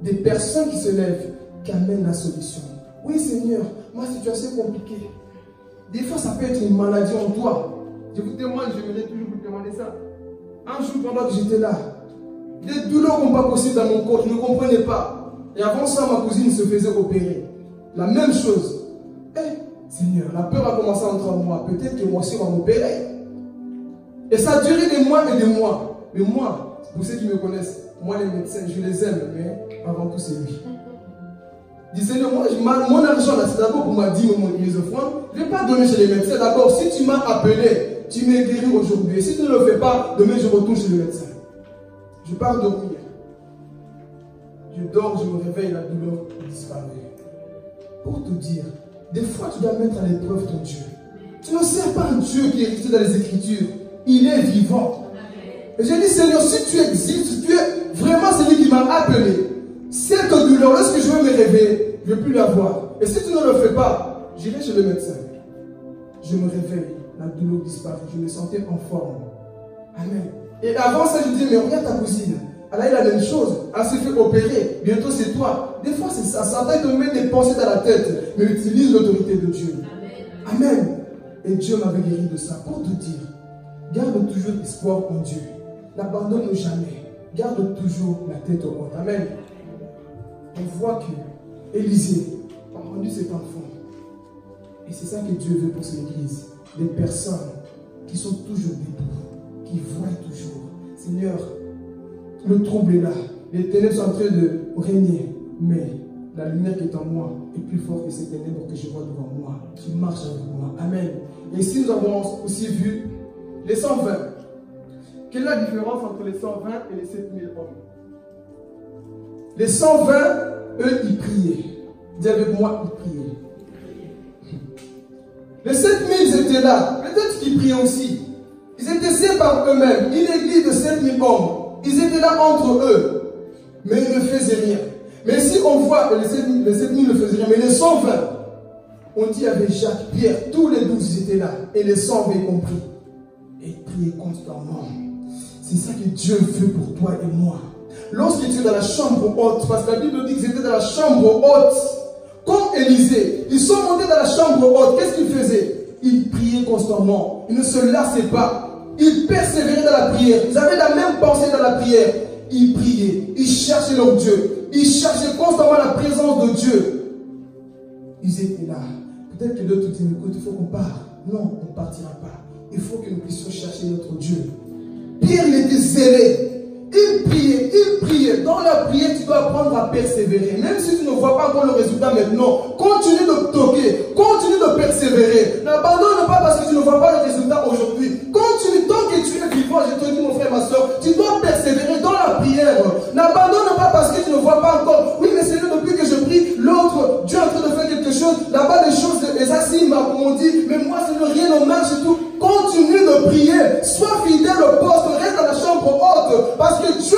Des personnes qui se lèvent, qui amènent la solution. Oui Seigneur, ma situation est compliquée. Des fois ça peut être une maladie en toi. Je vous témoigne, je venais toujours vous demander ça. Un jour pendant que j'étais là, des douleurs comme pas possible dans mon corps, je ne comprenais pas. Et avant ça, ma cousine se faisait opérer. La même chose. Seigneur, la peur a commencé à entrer en moi. Peut-être que moi aussi on va m'opérer. Et ça a duré des mois et des mois. Mais moi, pour ceux qui me connaissent, moi les médecins, je les aime, mais avant tout c'est lui. Dis Seigneur, moi, mon argent là, c'est d'abord pour ma dîme, mes offrandes. Je ne vais pas donner chez les médecins. D'abord, si tu m'as appelé, tu m'es guéri aujourd'hui. Et si tu ne le fais pas, demain je retourne chez le médecin. Je pars dormir. Je dors, je me réveille, la douleur disparaît. Pour te dire, des fois, tu dois mettre à l'épreuve ton Dieu. Tu ne sais pas un Dieu qui est écrit dans les Écritures. Il est vivant. Et j'ai dit, Seigneur, si tu existes, si tu es vraiment celui qui m'a appelé, cette douleur, lorsque je veux me réveiller, je ne vais plus la voir. Et si tu ne le fais pas, j'irai chez le médecin. Je me réveille, la douleur disparaît. Je me sentais en forme. Amen. Et avant ça, je disais, mais regarde ta cousine. Elle a eu la même chose. Elle s'est fait opérer. Bientôt, c'est toi. Des fois, c'est ça. Satan te met des pensées dans la tête. Mais utilise l'autorité de Dieu. Amen. Amen. Et Dieu m'avait guéri de ça. Pour te dire, garde toujours espoir en Dieu. N'abandonne jamais. Garde toujours la tête au haut. Amen. On voit que Élisée a rendu cet enfant. Et c'est ça que Dieu veut pour son église. Des personnes qui sont toujours debout, qui voient toujours. Seigneur, le trouble est là. Les ténèbres sont en train de régner. Mais la lumière qui est en moi est plus forte que ces ténèbres que je vois devant moi, qui marchent avec moi. Amen. Et ici, nous avons aussi vu les 120. Quelle est la différence entre les 120 et les 7000 hommes? Les 120, eux, ils priaient. Dis avec moi, ils priaient. Les 7000, ils étaient là. Peut-être qu'ils priaient aussi. Ils étaient seuls par eux-mêmes. Une église de 7000 hommes. Ils étaient là entre eux. Mais ils ne faisaient rien. Mais si on voit, les 7000 ne faisaient rien. Mais les 120, on dit avec Jacques, Pierre, tous les 12 ils étaient là. Et les 100 avaient compris. Et ils priaient constamment. C'est ça que Dieu veut pour toi et moi. Lorsque tu es dans la chambre haute, parce que la Bible dit qu'ils étaient dans la chambre haute, comme Élisée, ils sont montés dans la chambre haute. Qu'est-ce qu'ils faisaient? Ils priaient constamment. Ils ne se lassaient pas. Ils persévéraient dans la prière. Ils avaient la même pensée dans la prière. Ils priaient. Ils cherchaient leur Dieu. Ils cherchaient constamment la présence de Dieu. Ils étaient là. Peut-être que d'autres disent, écoute, il faut qu'on parte. Non, on ne partira pas. Il faut que nous puissions chercher notre Dieu. Pierre, il était zélé. Il priait, il priait. Dans la prière, tu dois apprendre à persévérer. Même si tu ne vois pas encore le résultat maintenant, continue de toquer, continue de persévérer. N'abandonne pas parce que tu ne vois pas le résultat aujourd'hui. Continue, tant que tu es vivant, je te dis mon frère, ma soeur, tu dois persévérer dans la prière. N'abandonne pas parce que tu ne vois pas encore. Oui, mais c'est depuis que je prie, l'autre, Dieu est en train de faire quelque chose. Là-bas, des choses, les assimes, comme on dit, mais moi, c'est rien ne marche et tout. Continue de prier, sois fidèle au poste, reste dans la chambre haute, parce que Dieu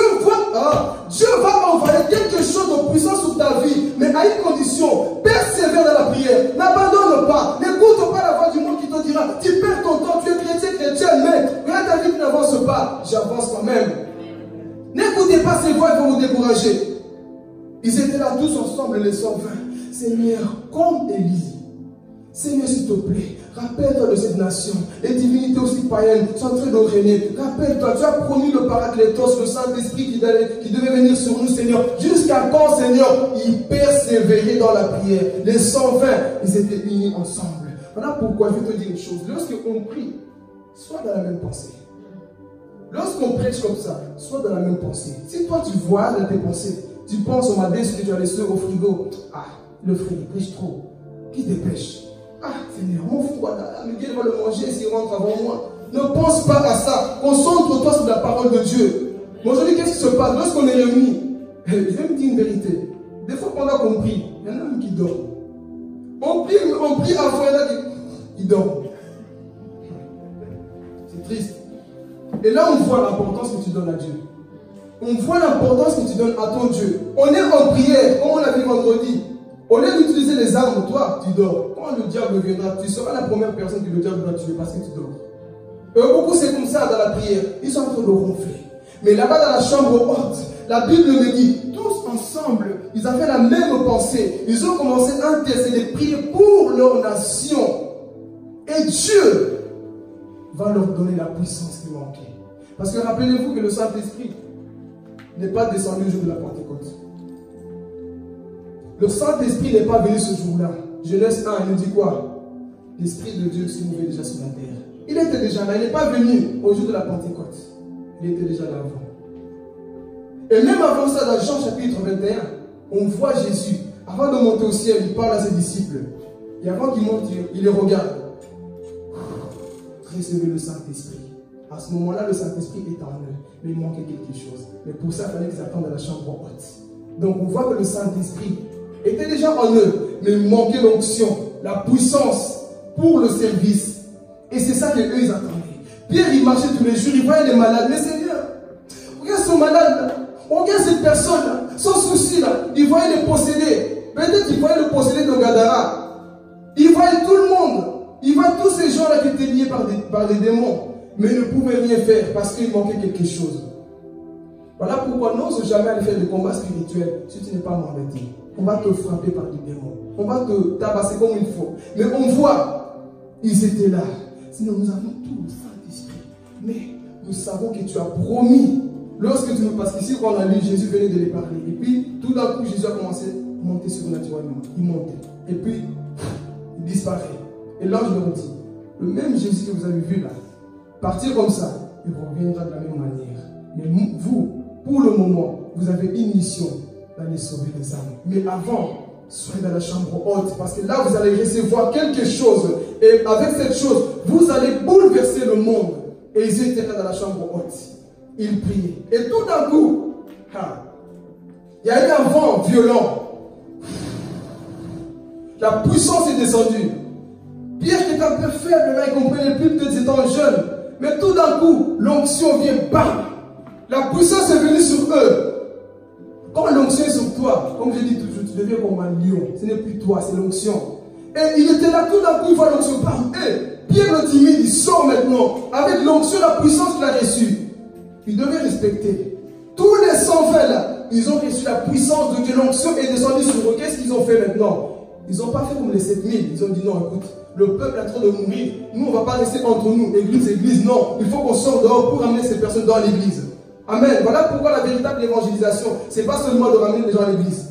va envoyer quelque chose de puissant sur ta vie, mais à une condition, persévère dans la prière, n'abandonne pas, n'écoute pas la voix du monde qui te dira, tu perds ton temps, tu es chrétien, mais regarde ta vie, tu n'avances pas, j'avance quand même. N'écoutez pas ces voix qui vont vous décourager. Ils étaient là tous ensemble, les 120. Seigneur, comme Élie, Seigneur, s'il te plaît, rappelle-toi de cette nation. Les divinités aussi païennes sont en train de régner. Rappelle-toi, tu as promis le Paraclétos, le Saint-Esprit qui devait venir sur nous, Seigneur. Jusqu'à quand, Seigneur? Ils persévéraient dans la prière. Les 120, ils étaient unis ensemble. Voilà pourquoi je vais te dire une chose. Lorsqu'on prie, sois dans la même pensée. Lorsqu'on prêche comme ça, sois dans la même pensée. Si toi tu vois dans tes pensées, tu penses au matin ce que tu as laissé au frigo. Ah, le frère il prêche trop. Qui dépêche? Ah, Seigneur, mon froid, Miguel va le manger s'il rentre avant moi. Ne pense pas à ça. Concentre-toi sur la parole de Dieu. Mais aujourd'hui, qu'est-ce qui se passe? Lorsqu'on est réunis, je vais me dire une vérité. Des fois, pendant qu'on prie, il y en a même qui dorment. On prie avant, il y en a qui dorment. C'est triste. Et là, on voit l'importance que tu donnes à Dieu. On voit l'importance que tu donnes à ton Dieu. On est en prière, comme on l'a vu vendredi. Au lieu d'utiliser les armes, toi, tu dors. Quand le diable viendra, tu seras la première personne que le diable va tuer parce que tu dors. Et beaucoup, c'est comme ça dans la prière. Ils sont en train de ronfler. Mais là-bas, dans la chambre haute, la Bible me dit, tous ensemble, ils avaient la même pensée. Ils ont commencé à intercéder, prier pour leur nation. Et Dieu va leur donner la puissance qui manquait. Parce que rappelez-vous que le Saint-Esprit n'est pas descendu le jour de la Pentecôte. Le Saint-Esprit n'est pas venu ce jour-là. Genèse 1, il nous dit quoi? L'Esprit de Dieu s'est mouvait déjà sur la terre. Il était déjà là, il n'est pas venu au jour de la Pentecôte. Il était déjà là avant. Et même avant ça, dans Jean chapitre 21, on voit Jésus. Avant de monter au ciel, il parle à ses disciples. Et avant qu'il monte, il les regarde. Recevez le Saint-Esprit. À ce moment-là, le Saint-Esprit est en eux. Mais il manquait quelque chose. Mais pour ça, il fallait qu'ils attendent à la chambre haute. Donc on voit que le Saint-Esprit était déjà en eux, mais il manquait l'onction, la puissance pour le service. Et c'est ça qu'eux, ils attendaient. Pierre, il marchait tous les jours, il voyait les malades. Mais Seigneur, regarde ce malade-là, regarde cette personne-là, son souci-là, il voyait les possédés. Peut-être qu'il voyait le possédé de Gadara. Il voyait tout le monde. Il voyait tous ces gens-là qui étaient liés par des démons. Mais ils ne pouvaient rien faire parce qu'il manquait quelque chose. Voilà pourquoi n'ose jamais aller faire des combats spirituels si tu n'es pas mandaté. On va te frapper par des démons. On va te tabasser comme il faut. Mais on voit Ils étaient là. Sinon, nous avons tout le Saint-Esprit. Mais nous savons que tu as promis. Lorsque tu nous... Parce qu'ici, quand on a lu, Jésus venait de les parler. Et puis, tout d'un coup, Jésus a commencé à monter surnaturellement. Il montait. Et puis, il disparaît. Et l'ange leur dit, le même Jésus que vous avez vu là, partir comme ça, il reviendra de la même manière. Mais vous, pour le moment, vous avez une mission d'aller sauver les âmes. Mais avant, soyez dans la chambre haute, parce que là, vous allez recevoir quelque chose. Et avec cette chose, vous allez bouleverser le monde. Et ils étaient là dans la chambre haute. Ils priaient. Et tout d'un coup, il y a eu un vent violent. La puissance est descendue. Pierre qui était un peu faible, là, il comprenait plus, peut-être étant jeune. Mais tout d'un coup, l'onction vient, bam! La puissance est venue sur eux. Quand l'onction est sur toi, comme je dis toujours, tu deviens comme un lion. Ce n'est plus toi, c'est l'onction. Et il était là, tout d'un coup, il voit l'onction, bam! Et Pierre le timide, il sort maintenant. Avec l'onction, la puissance qu'il a reçue. Il devait respecter. Tous les 120 là, ils ont reçu la puissance de Dieu. L'onction est descendue sur eux. Qu'est-ce qu'ils ont fait maintenant? Ils n'ont pas fait comme les 7000. Ils ont dit non, écoute, le peuple est en train de mourir. Nous, on ne va pas rester entre nous, église. Non, il faut qu'on sorte dehors pour amener ces personnes dans l'église. Amen. Voilà pourquoi la véritable évangélisation, ce n'est pas seulement de ramener les gens à l'église,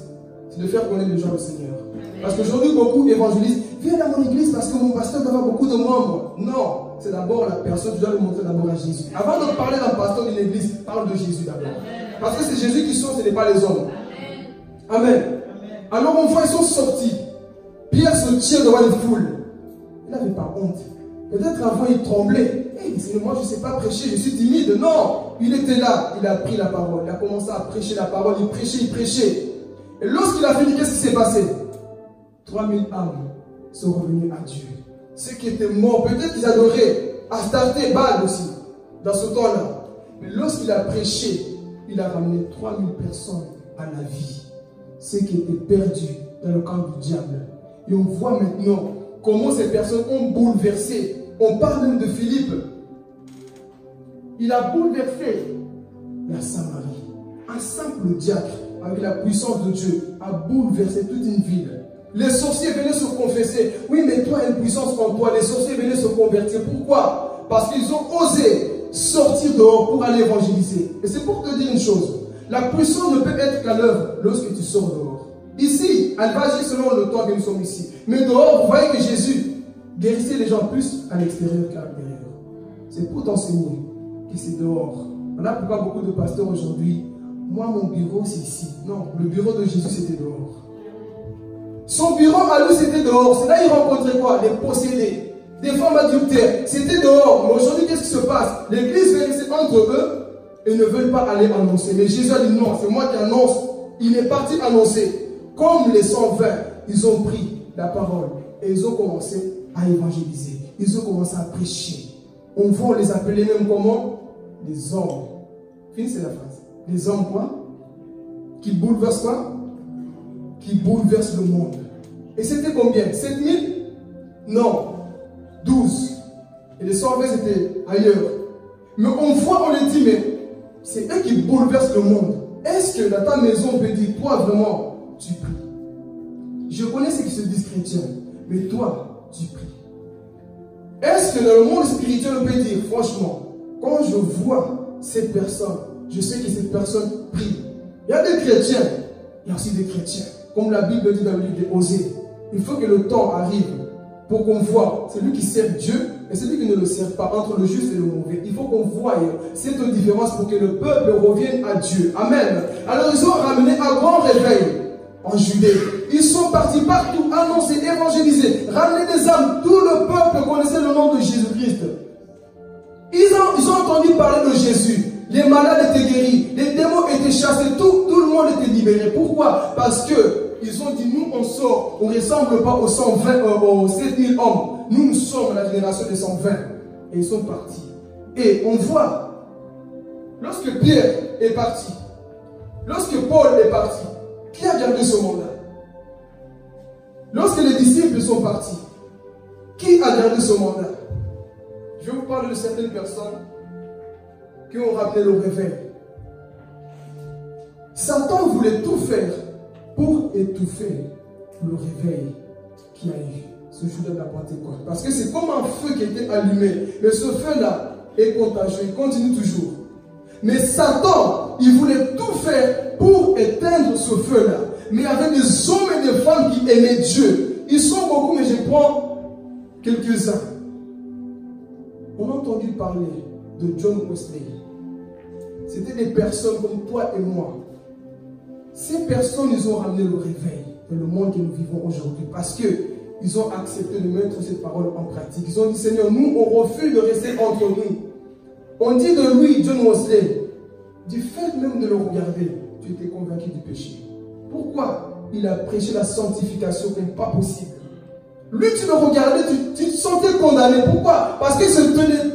c'est de faire connaître les gens au Seigneur. Parce qu'aujourd'hui, beaucoup évangélisent. Viens dans mon église parce que mon pasteur doit avoir beaucoup de membres. Non, c'est d'abord la personne, tu dois le montrer d'abord à Jésus. Avant de parler d'un pasteur d'une église, parle de Jésus d'abord. Parce que c'est Jésus qui sort, ce n'est pas les hommes. Amen. Alors on voit, ils sont sortis. Pierre se tient devant les foules. Il n'avait pas honte. Peut-être avant il tremblait. Hey, moi je ne sais pas prêcher, je suis timide. Non, il était là, il a pris la parole. Il a commencé à prêcher la parole, il prêchait. Et lorsqu'il a fini, qu'est-ce qui s'est passé? 3000 âmes sont revenues à Dieu. Ceux qui étaient morts, peut-être qu'ils adoraient Astarté, Baal aussi, dans ce temps-là. Mais lorsqu'il a prêché, il a ramené 3000 personnes à la vie. Ceux qui étaient perdus dans le camp du diable. Et on voit maintenant comment ces personnes ont bouleversé. On parle même de Philippe. Il a bouleversé la Samarie. Un simple diacre, avec la puissance de Dieu, a bouleversé toute une ville. Les sorciers venaient se confesser. Oui, mais toi, une puissance en toi. Les sorciers venaient se convertir. Pourquoi? Parce qu'ils ont osé sortir dehors pour aller évangéliser. Et c'est pour te dire une chose. La puissance ne peut être qu'à l'œuvre lorsque tu sors dehors. Ici, elle va agir selon le temps que nous sommes ici. Mais dehors, vous voyez que Jésus guérissait les gens plus à l'extérieur qu'à l'intérieur. C'est pour t'enseigner que c'est dehors. Voilà pourquoi beaucoup de pasteurs aujourd'hui, moi, mon bureau, c'est ici. Non, le bureau de Jésus, c'était dehors. Son bureau à lui, c'était dehors. C'est là qu'il rencontrait quoi? Les possédés, des femmes adultères. C'était dehors. Mais aujourd'hui, qu'est-ce qui se passe? L'église veut rester entre eux et ne veulent pas aller annoncer. Mais Jésus a dit non, c'est moi qui annonce. Il est parti annoncer. Comme les 120, ils ont pris la parole et ils ont commencé à évangéliser. Ils ont commencé à prêcher. On va les appeler même comment? Les hommes. Finissez la phrase. Les hommes quoi? Qui bouleversent quoi? Qui bouleversent le monde. Et c'était combien? 7000? Non. 12. Et les 120 étaient ailleurs. Mais on voit, on les dit, mais c'est eux qui bouleversent le monde. Est-ce que dans ta maison, on peut dire, toi vraiment, tu pries? Je connais ceux qui se disent chrétiens, mais toi, tu pries. Est-ce que dans le monde spirituel, on peut dire, franchement, quand je vois cette personne, je sais que cette personne prie. Il y a des chrétiens, il y a aussi des chrétiens. Comme la Bible dit dans le livre de Osée, il faut que le temps arrive pour qu'on voit celui qui sert Dieu et celui qui ne le sert pas, entre le juste et le mauvais. Il faut qu'on voie cette différence pour que le peuple revienne à Dieu. Amen. Alors ils ont ramené un grand réveil en Judée. Ils sont partis partout, annoncer, évangéliser, ramener des âmes. Tout le peuple connaissait le nom de Jésus-Christ. Ils ont entendu parler de Jésus. Les malades étaient guéris, les démons étaient chassés, tout le monde était libéré. Pourquoi? Parce que ils ont dit, nous on sort, on ne ressemble pas aux 120, aux 7000 hommes. Nous sommes la génération des 120. Et ils sont partis. Et on voit, lorsque Pierre est parti, lorsque Paul est parti, qui a gardé ce mandat? Lorsque les disciples sont partis, qui a gardé ce mandat? Je vais vous parler de certaines personnes qui ont ramené le réveil. Satan voulait tout faire pour étouffer le réveil qu'il y a eu ce jour de la Pentecôte. Parce que c'est comme un feu qui était allumé. Mais ce feu-là est contagieux, il continue toujours. Mais Satan, il voulait tout faire pour éteindre ce feu-là. Mais il y avait des hommes et des femmes qui aimaient Dieu. Ils sont beaucoup, mais je prends quelques-uns. On a entendu parler de John Wesley. C'était des personnes comme toi et moi. Ces personnes, ils ont ramené le réveil dans le monde que nous vivons aujourd'hui. Parce qu'ils ont accepté de mettre cette parole en pratique. Ils ont dit, Seigneur, nous, on refuse de rester entre nous. On dit de lui, John Wesley, du fait même de le regarder, tu étais convaincu du péché. Pourquoi? Il a prêché la sanctification comme pas possible. Lui, tu le regardais, tu te sentais condamné. Pourquoi? Parce qu'il se tenait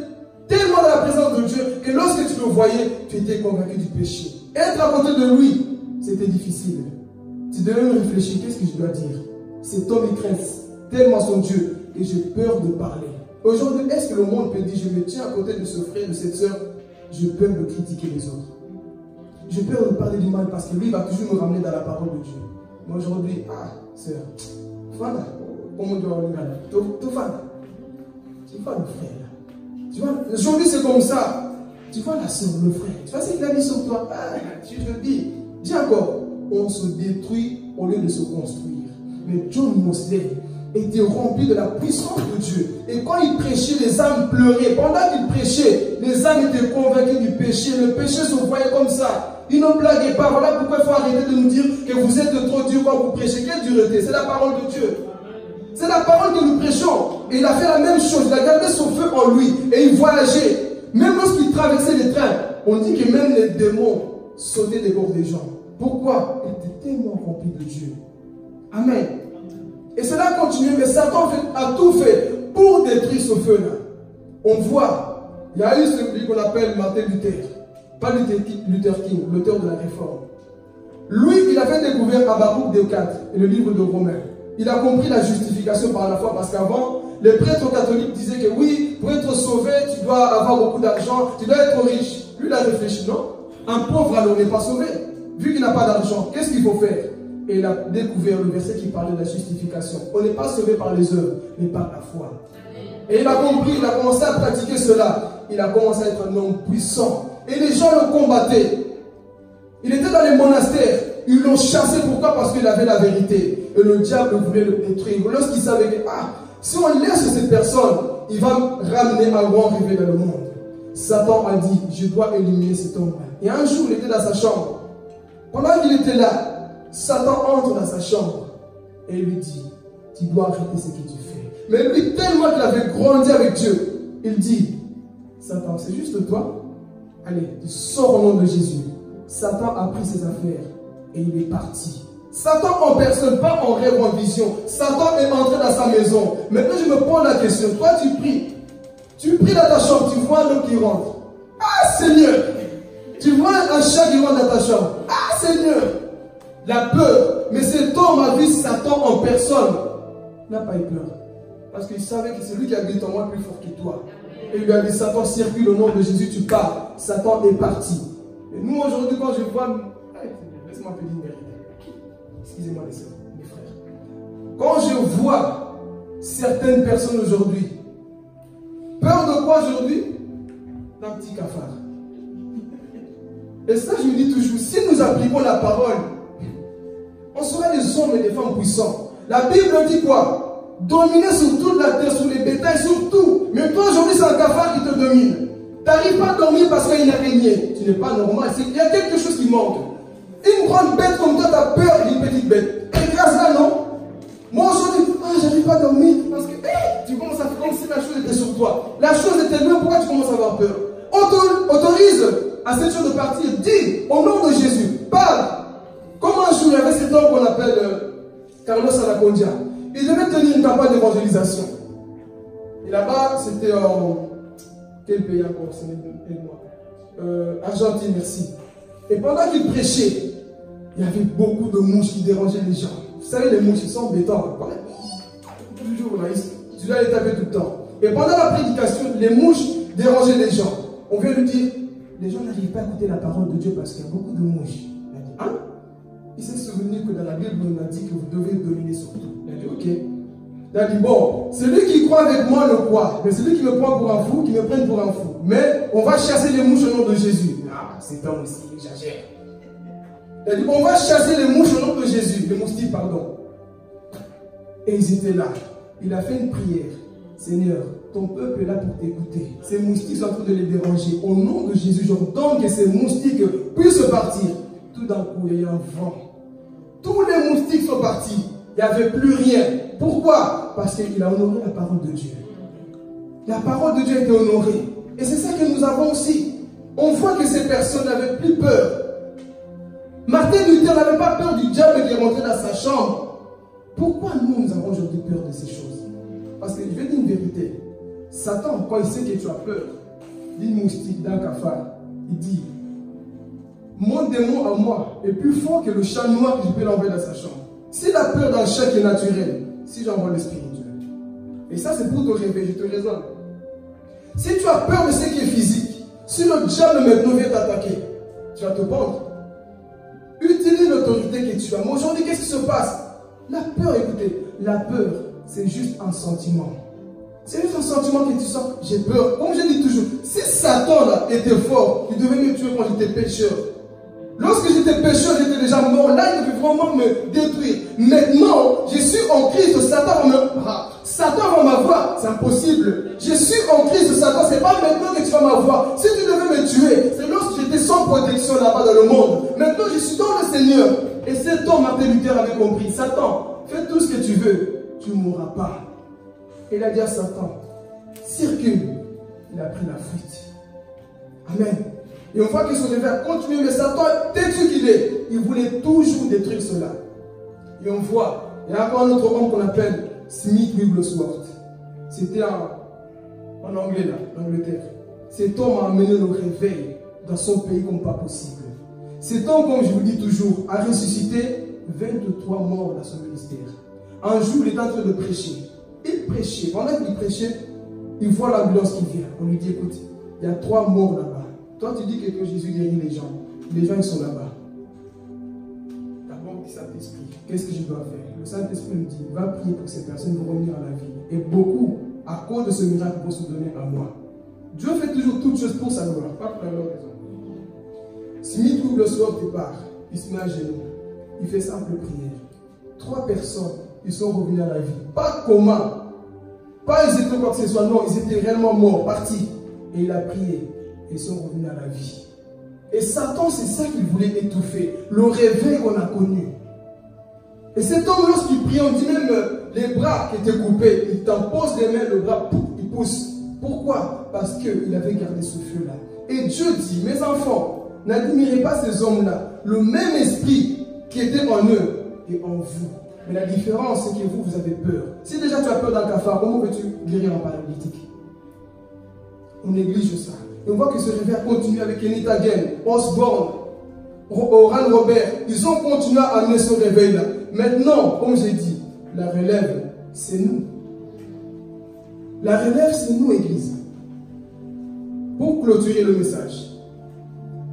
tellement dans la présence de Dieu que lorsque tu le voyais, tu étais convaincu du péché. Être à côté de lui, c'était difficile. Tu devais me réfléchir, qu'est-ce que je dois dire? Cet homme, il craint tellement son Dieu que j'ai peur de parler. Aujourd'hui, est-ce que le monde peut dire, je me tiens à côté de ce frère, de cette soeur, je peux me critiquer les autres. J'ai peur de parler du mal parce que lui va toujours me ramener dans la parole de Dieu. Mais aujourd'hui, sœur, voilà, comment on doit regarder? Tu vois le frère. Tu vois, aujourd'hui c'est comme ça. Tu vois la soeur, le frère. Tu vois ce qu'il a dit sur toi? Tu le dis. Dis encore, on se détruit au lieu de se construire. Mais John Wesley était rempli de la puissance de Dieu. Et quand il prêchait, les âmes pleuraient. Pendant qu'il prêchait, les âmes étaient convaincues du péché. Le péché se voyait comme ça. Il ne blaguait pas. Voilà pourquoi il faut arrêter de nous dire que vous êtes trop dur quand vous prêchez. Quelle dureté? C'est la parole de Dieu. C'est la parole que nous prêchons. Et il a fait la même chose. Il a gardé son feu en lui. Et il voyageait. Même lorsqu'il traversait les trains, on dit que même les démons sautaient des bords des gens. Pourquoi? Il était tellement rempli de Dieu. Amen. Et cela continue, mais Satan a tout fait pour détruire ce feu-là. On voit, il y a eu celui qu'on appelle Martin Luther. Pas Luther King, l'auteur de la réforme. Lui, il avait découvert Habakkuk 2:4 et le livre de Romains. Il a compris la justification par la foi parce qu'avant, les prêtres catholiques disaient que oui, pour être sauvé, tu dois avoir beaucoup d'argent, tu dois être riche. Lui, il a réfléchi, non? Un pauvre alors n'est pas sauvé. Vu qu'il n'a pas d'argent, qu'est-ce qu'il faut faire? Et il a découvert le verset qui parlait de la justification. On n'est pas sauvé par les œuvres, mais par la foi. Et il a compris, il a commencé à pratiquer cela. Il a commencé à être un homme puissant. Et les gens le combattaient. Il était dans les monastères. Ils l'ont chassé. Pourquoi? Parce qu'il avait la vérité. Et le diable voulait le détruire. Lorsqu'il savait que, si on laisse cette personne, il va ramener un grand réveil dans le monde. Satan a dit, je dois éliminer cet homme. Et un jour, il était dans sa chambre. Pendant qu'il était là, Satan entre dans sa chambre et lui dit, tu dois arrêter ce que tu fais. Mais lui, tellement qu'il avait grandi avec Dieu, il dit, Satan, c'est juste toi? Allez, tu sors au nom de Jésus. Satan a pris ses affaires et il est parti. Satan en personne, pas en rêve ou en vision. Satan est entré dans sa maison. Maintenant, je me pose la question. Toi, tu pries. Tu pries dans ta chambre, tu vois un homme qui rentre. Seigneur! Tu vois un chat qui rentre dans ta chambre. Seigneur! La peur. Mais cet homme a vu Satan en personne. Il n'a pas eu peur. Parce qu'il savait que c'est lui qui habite en moi plus fort que toi. Et il lui a dit, Satan circule au nom de Jésus, tu pars. Satan est parti. Et nous aujourd'hui, quand je vois... Laisse-moi te dire une vérité. Excusez-moi les sœurs, mes frères. Quand je vois certaines personnes aujourd'hui, peur de quoi aujourd'hui? D'un petit cafard. Et ça, je me dis toujours, si nous appliquons la parole, on sera des hommes et des femmes puissants. La Bible dit quoi? Dominer sur toute la terre, sur les bétails, sur tout. Mais toi, aujourd'hui, c'est un cafard qui te domine. Tu n'arrives pas à dormir parce qu'il y a une araignée. Tu n'es pas normal. Il y a quelque chose qui manque. Une grande bête comme toi, tu as peur d'une petite bête. Écrase-la, non? Moi, aujourd'hui, j'arrive pas à dormir parce que tu commences à faire comme si la chose était sur toi. La chose était loin, pourquoi tu commences à avoir peur? Autorise à cette chose de partir. Dis, au nom de Jésus, parle. Comme un jour, il y avait cet homme qu'on appelle Carlos Anacondia. Il devait tenir une campagne d'évangélisation. Et là-bas, c'était en... Quel pays encore? Argentine, merci. Et pendant qu'il prêchait, il y avait beaucoup de mouches qui dérangeaient les gens. Vous savez, les mouches, ils sont embêtants. Toujours, là, tu dois les taper tout le temps. Et pendant la prédication, les mouches dérangeaient les gens. On vient lui dire, les gens n'arrivent pas à écouter la parole de Dieu parce qu'il y a beaucoup de mouches. Il a dit, hein? Il s'est souvenu que dans la Bible, on a dit que vous devez dominer sur tout. Il a dit, ok. Il a dit, bon, celui qui croit avec moi le croit, mais celui qui me prend pour un fou, qui me prenne pour un fou. Mais on va chasser les mouches au nom de Jésus. Ah, cet homme aussi, il exagère. Il a dit, on va chasser les mouches au nom de Jésus, les moustiques, pardon. Et ils étaient là. Il a fait une prière. Seigneur, ton peuple est là pour t'écouter. Ces moustiques sont en train de les déranger. Au nom de Jésus, j'ordonne que ces moustiques puissent partir. Tout d'un coup, il y a eu un vent. Tous les moustiques sont partis. Il n'y avait plus rien. Pourquoi? Parce qu'il a honoré la parole de Dieu. La parole de Dieu a été honorée. Et c'est ça que nous avons aussi. On voit que ces personnes n'avaient plus peur. Martin Luther n'avait pas peur du diable qui est rentré dans sa chambre. Pourquoi nous avons aujourd'hui peur de ces choses? Parce que je vais dire une vérité. Satan, quand il sait que tu as peur d'une moustique, d'un cafard, il dit, mon démon à moi est plus fort que le chat noir que je peux l'envoyer dans sa chambre. S'il a peur d'un chat qui est naturel, si j'envoie le spirituel. Et ça, c'est pour te réveiller, je te raisonne. Si tu as peur de ce qui est physique, si le diable maintenant vient t'attaquer, tu vas te pendre. Utilise l'autorité que tu as. Mais aujourd'hui, qu'est-ce qui se passe? La peur, écoutez, la peur, c'est juste un sentiment. C'est juste un sentiment que tu sens, j'ai peur. Comme je dis toujours, si Satan là était fort, il devait me tuer quand j'étais pécheur. Lorsque j'étais pécheur, j'étais déjà mort. Là, il devait vraiment me détruire. Maintenant, je suis en Christ, Satan va m'avoir. C'est impossible. Je suis en Christ, Satan. C'est pas maintenant que tu vas m'avoir. Si tu devais me tuer, c'est lorsque j'étais sans protection là-bas dans le monde. Maintenant, je suis dans le Seigneur. Et cet homme, Martin Luther, avait compris. Satan, fais tout ce que tu veux. Tu ne mourras pas. Et il a dit à Satan, circule. Il a pris la fuite. Amen. Et on voit que son réveil a continué, mais Satan, têtu qu'il est, il voulait toujours détruire cela. Et on voit, il y a encore un autre homme qu'on appelle Smith Wigglesworth. C'était en anglais là, en Angleterre. Cet homme a amené le réveil dans son pays comme pas possible. Cet homme, comme je vous dis toujours, a ressuscité 23 morts dans son ministère. Un jour, il est en train de prêcher. Il prêchait. Pendant qu'il prêchait, il voit l'ambulance qui vient. On lui dit, écoute, il y a 3 morts là-bas. Toi, tu dis que Jésus guérit les gens. Les gens, ils sont là-bas. D'abord, le Saint-Esprit, qu'est-ce que je dois faire? Le Saint-Esprit nous dit, va prier pour que ces personnes vont revenir à la vie. Et beaucoup, à cause de ce miracle, vont se donner à moi. Dieu fait toujours toutes choses pour sa gloire, pas pour la leur raison. Smith Wigglesworth part, il se met à genoux. Il fait simple prière. 3 personnes, ils sont revenus à la vie. Pas coma. Pas ils étaient quoi que ce soit. Non, ils étaient réellement morts, partis. Et il a prié. Ils sont revenus à la vie. Et Satan, c'est ça qu'il voulait étouffer. Le réveil qu'on a connu. Et cet homme, lorsqu'il prie, on dit même les bras qui étaient coupés, il t'en pose les mains, le bras, pouf, il pousse. Pourquoi? Parce qu'il avait gardé ce feu-là. Et Dieu dit, mes enfants, n'admirez pas ces hommes-là. Le même esprit qui était en eux est en vous. Mais la différence, c'est que vous avez peur. Si déjà tu as peur d'un cafard, comment veux-tu guérir un paralytique? On néglige ça. Et on voit que ce réveil a continué avec Kenneth Hagin, Osborne, Oral Robert. Ils ont continué à amener ce réveil-là. Maintenant, comme j'ai dit, la relève, c'est nous. La relève, c'est nous, Église. Pour clôturer le message,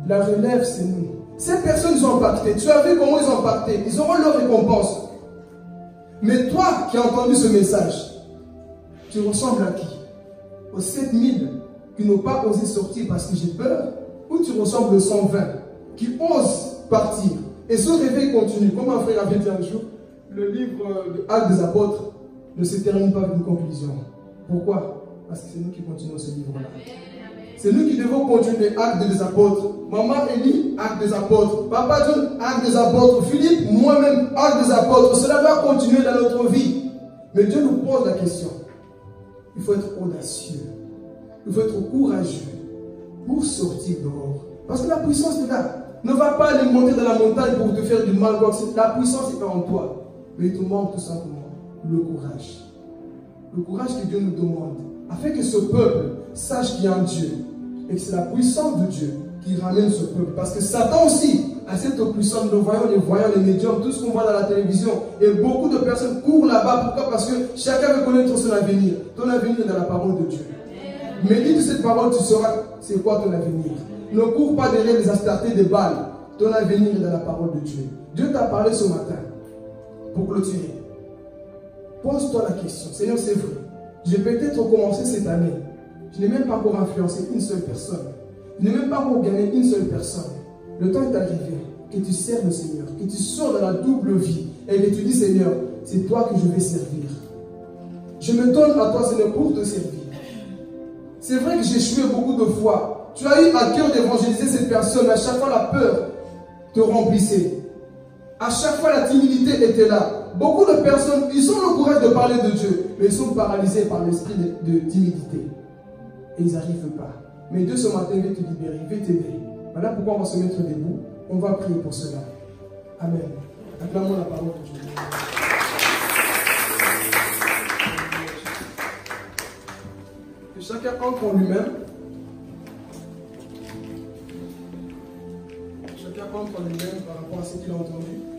la relève, c'est nous. Ces personnes, ils ont impacté. Tu as vu comment ils ont impacté. Ils auront leur récompense. Mais toi qui as entendu ce message, tu ressembles à qui? Aux 7000 qui n'ont pas osé sortir parce que j'ai peur? Ou tu ressembles aux 120 qui osent partir? Et ce réveil continue. Comme un frère avait dit un jour, le livre de Actes des Apôtres ne se termine pas avec une conclusion. Pourquoi? Parce que c'est nous qui continuons ce livre-là. C'est nous qui devons continuer Actes des Apôtres. Maman Élie, Actes des Apôtres. Papa John, Actes des Apôtres. Philippe, moi-même, Actes des Apôtres. Cela va continuer dans notre vie. Mais Dieu nous pose la question. Il faut être audacieux. Il faut être courageux pour sortir dehors. Parce que la puissance est là. Ne va pas aller monter dans la montagne pour te faire du mal. La puissance est en toi. Mais il te manque tout simplement le courage. Le courage que Dieu nous demande. Afin que ce peuple sache qu'il y a un Dieu. Et que c'est la puissance de Dieu qui ramène ce peuple. Parce que Satan aussi a cette puissance. Nous voyons les voyants, les médiums, tout ce qu'on voit dans la télévision. Et beaucoup de personnes courent là-bas. Pourquoi? Parce que chacun veut connaître son avenir. Ton avenir est dans la parole de Dieu. Médite cette parole, tu sauras c'est quoi ton avenir. Ne cours pas derrière les astartés des balles. Ton avenir est dans la parole de Dieu. Dieu t'a parlé ce matin pour clôturer. Pose-toi la question. Seigneur, c'est vrai. J'ai peut-être commencé cette année. Je n'ai même pas encore influencé une seule personne. Je n'ai même pas encore gagné une seule personne. Le temps est arrivé que tu sers le Seigneur, que tu sors dans la double vie et que tu dis, Seigneur, c'est toi que je vais servir. Je me donne à toi, Seigneur, pour te servir. C'est vrai que j'ai échoué beaucoup de fois. Tu as eu à cœur d'évangéliser cette personne, mais à chaque fois la peur te remplissait. À chaque fois la timidité était là. Beaucoup de personnes, ils ont le courage de parler de Dieu, mais ils sont paralysés par l'esprit de timidité. Et ils n'arrivent pas. Mais Dieu ce matin veut te libérer, veut t'aider. Voilà pourquoi on va se mettre debout. On va prier pour cela. Amen. Acclamons la parole de Dieu. Que chacun entre en lui-même. Chacun entre en lui-même par rapport à ce qu'il a entendu.